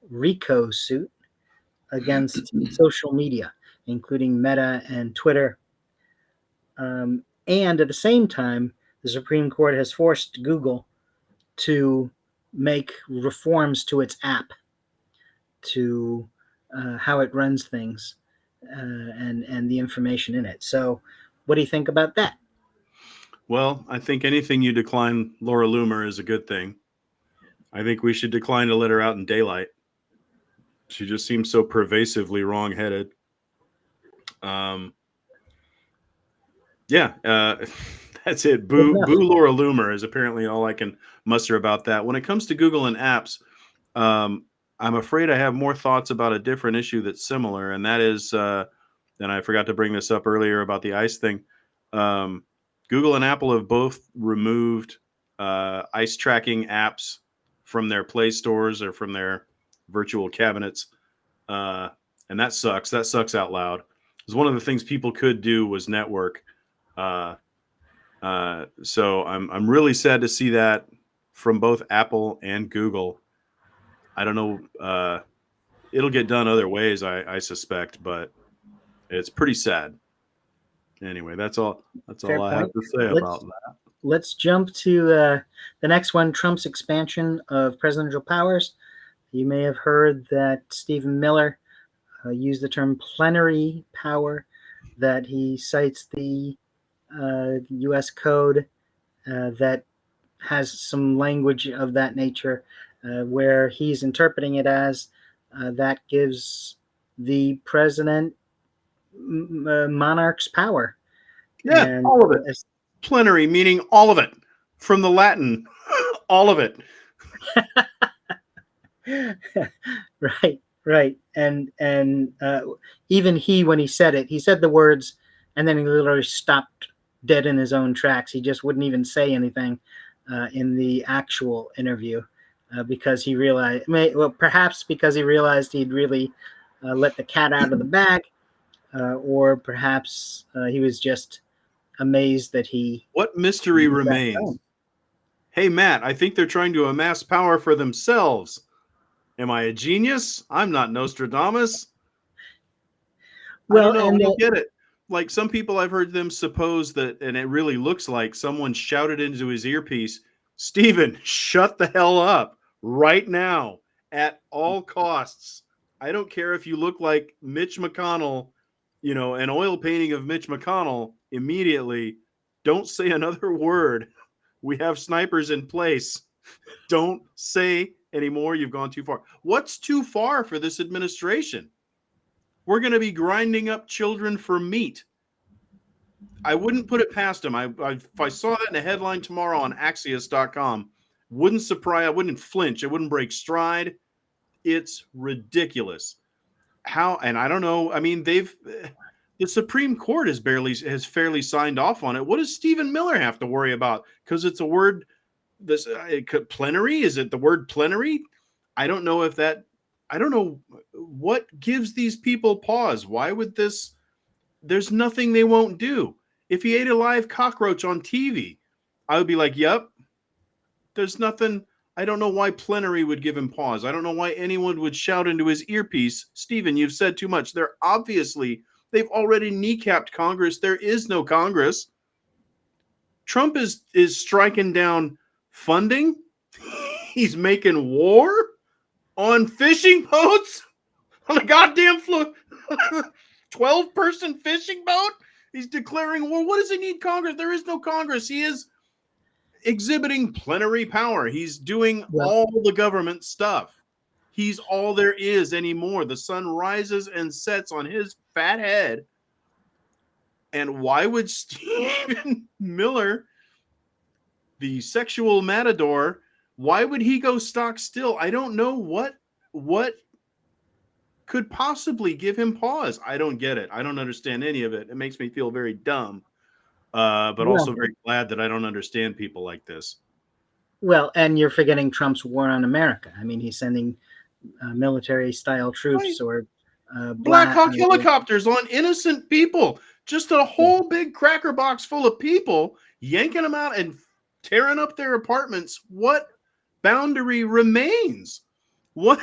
RICO suit against social media, including Meta and Twitter. And at the same time, the Supreme Court has forced Google to make reforms to its app, to how it runs things, and the information in it. So, what do you think about that? Well, I think anything you decline Laura Loomer is a good thing. I think we should decline to let her out in daylight. She just seems so pervasively wrong-headed. Yeah, that's it. Boo Laura Loomer is apparently all I can muster about that. When it comes to Google and apps, I'm afraid I have more thoughts about a different issue that's similar, and that is, and I forgot to bring this up earlier about the ICE thing. Google and Apple have both removed ICE tracking apps from their Play stores or from their virtual cabinets, and that sucks. That sucks out loud. Because one of the things people could do was network. So I'm really sad to see that from both Apple and Google. I don't know. It'll get done other ways, I suspect, but it's pretty sad. Anyway, that's all Fair I point. have to say about that. Let's jump to the next one, Trump's expansion of presidential powers. You may have heard that Stephen Miller used the term plenary power, that he cites the U.S. code that has some language of that nature, where he's interpreting it as that gives the president monarch's power. Yeah, and all of it. Plenary meaning all of it, from the Latin, all of it. Right. And even he, when he said it, he said the words, and then he literally stopped dead in his own tracks. He just wouldn't even say anything in the actual interview because he realized, perhaps because he realized he'd really let the cat out of the bag, or perhaps he was just amazed that he. What mystery remains? Hey, Matt, I think they're trying to amass power for themselves. Am I a genius? I'm not Nostradamus. I don't Well, know. I and don't get it. Like some people, I've heard them suppose that, and it really looks like someone shouted into his earpiece, Stephen, shut the hell up right now at all costs. I don't care if you look like Mitch McConnell, an oil painting of Mitch McConnell immediately. Don't say another word. We have snipers in place. Don't say anymore. You've gone too far. What's too far for this administration? We're going to be grinding up children for meat. I wouldn't put it past him. If I saw that in a headline tomorrow on Axios.com, I wouldn't flinch. I wouldn't break stride. It's ridiculous. How, and I don't know. I mean, the Supreme Court has fairly signed off on it. What does Stephen Miller have to worry about? Because it's a word, plenary. Is it the word plenary? I don't know I don't know what gives these people pause. Why would this? There's nothing they won't do. If he ate a live cockroach on TV, I would be like, yep, there's nothing. I don't know why plenary would give him pause. I don't know why anyone would shout into his earpiece, Stephen, you've said too much. They've already kneecapped Congress. There is no Congress. Trump is striking down funding. He's making war on fishing boats on a goddamn 12-person fishing boat. He's declaring war. What does he need Congress? There is no Congress. He is exhibiting plenary power. He's doing all the government stuff. He's all there is anymore. The sun rises and sets on his fat head. And why would Stephen Miller, the sexual matador, why would he go stock still? I don't know what could possibly give him pause. I don't get it. I don't understand any of it. It makes me feel very dumb, but also very glad that I don't understand people like this. Well, and you're forgetting Trump's war on America. I mean, he's sending military-style troops or Black Hawk helicopters on innocent people. Just a whole big cracker box full of people, yanking them out and tearing up their apartments. What boundary remains? What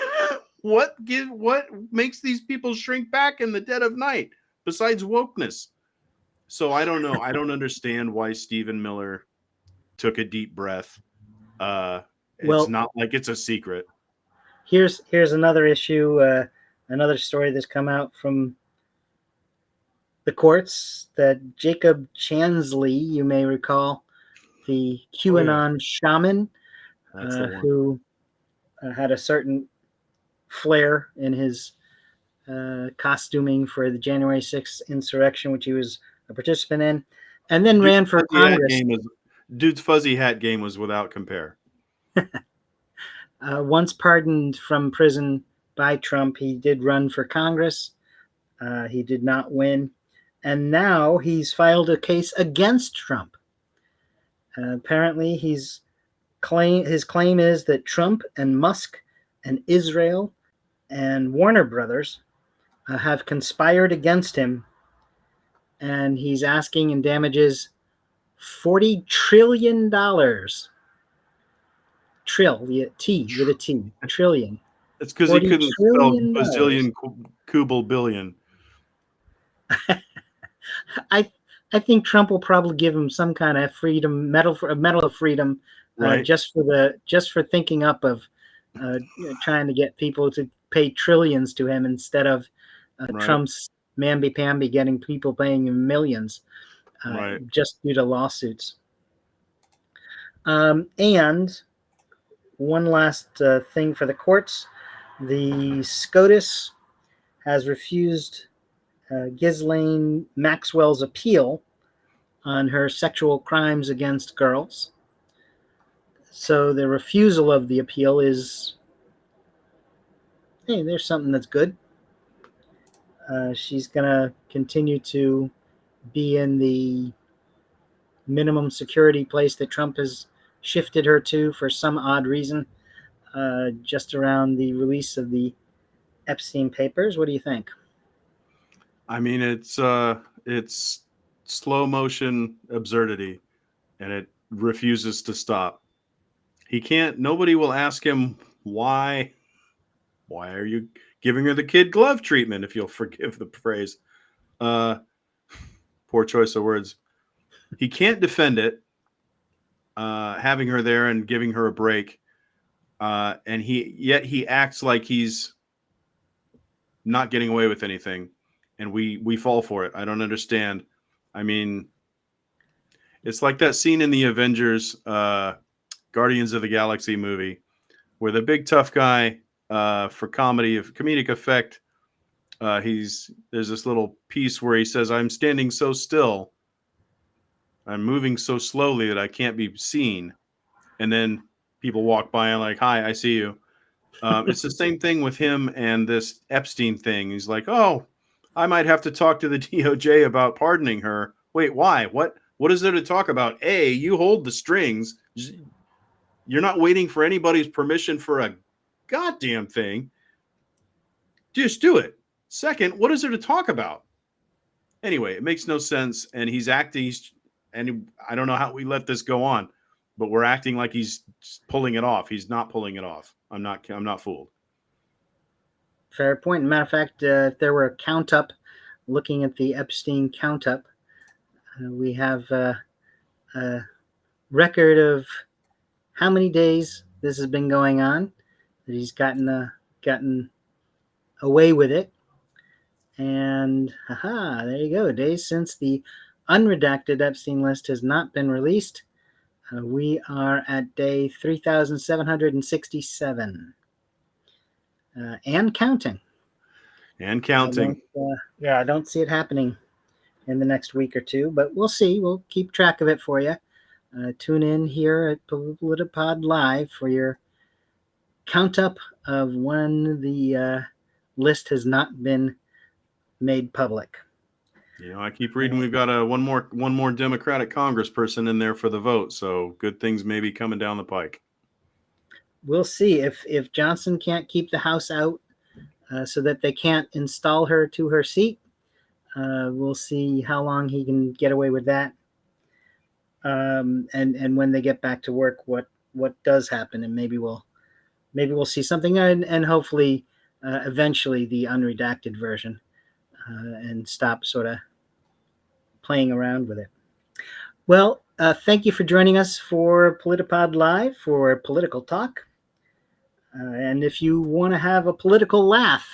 makes these people shrink back in the dead of night besides wokeness? So I don't know. I don't understand why Stephen Miller took a deep breath. It's not like it's a secret. Here's another issue, another story that's come out from the courts that Jacob Chansley, you may recall, the QAnon shaman who had a certain flair in his costuming for the January 6th insurrection, which he was a participant in, and then ran for Congress. Dude's fuzzy hat game was without compare. Once pardoned from prison by Trump, he did run for Congress. He did not win. And now he's filed a case against Trump. Apparently, his claim is that Trump and Musk and Israel and Warner Brothers have conspired against him, and he's asking in damages $40 trillion. Trillion. It's because he couldn't spell bazillion, kubel, billion. I think Trump will probably give him some kind of medal of freedom, just for thinking up of trying to get people to pay trillions to him instead of Trump's mamby-pamby getting people paying him millions, just due to lawsuits. And one last thing for the courts: the SCOTUS has refused Ghislaine Maxwell's appeal on her sexual crimes against girls. So the refusal of the appeal is, hey, there's something that's good. She's going to continue to be in the minimum security place that Trump has shifted her to for some odd reason, just around the release of the Epstein papers. What do you think? I mean, it's slow motion absurdity, and it refuses to stop. Nobody will ask him why Why are you giving her the kid glove treatment, if you'll forgive the phrase? Poor choice of words. He can't defend it, having her there and giving her a break. And he acts like he's not getting away with anything, and we fall for it. I don't understand. I mean, it's like that scene in the Avengers, Guardians of the Galaxy movie, where the big tough guy, for comedic effect, there's this little piece where he says, "I'm standing so still, I'm moving so slowly that I can't be seen," and then people walk by and like, "Hi, I see you." It's the same thing with him and this Epstein thing. He's like, "Oh, I might have to talk to the DOJ about pardoning her." Wait, why? What is there to talk about? A, you hold the strings. You're not waiting for anybody's permission for a goddamn thing. Just do it. Second, what is there to talk about? Anyway, it makes no sense, and he's acting. And I don't know how we let this go on, but we're acting like he's pulling it off. He's not pulling it off. I'm not fooled. Fair point. Matter of fact, if there were a count up, looking at the Epstein count up, we have a record of how many days this has been going on, that he's gotten away with it. And there you go. Days since the unredacted Epstein list has not been released. We are at day 3,767. And counting. And counting. I don't see it happening in the next week or two, but we'll see. We'll keep track of it for you. Tune in here at PolitiPod Live for your count up of when the list has not been made public. I keep reading we've got one more Democratic congressperson in there for the vote, so good things may be coming down the pike. We'll see if Johnson can't keep the House out so that they can't install her to her seat. We'll see how long he can get away with that. And when they get back to work, what does happen, and maybe we'll see something, and hopefully eventually the unredacted version, and stop sort of playing around with it. Well, thank you for joining us for PolitiPod Live for political talk. And if you want to have a political laugh,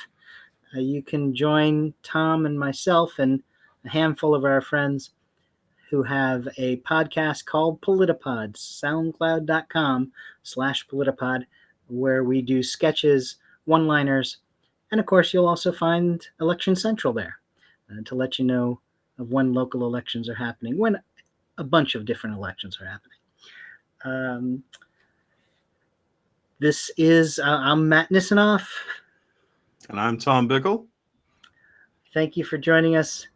you can join Tom and myself and a handful of our friends who have a podcast called PolitiPod, soundcloud.com/PolitiPod, where we do sketches, one-liners, and of course you'll also find Election Central there to let you know of when local elections are happening, when a bunch of different elections are happening. This is, I'm Matt Nisanoff. And I'm Tom Bickle. Thank you for joining us,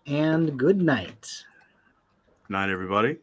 and good night. Night, everybody.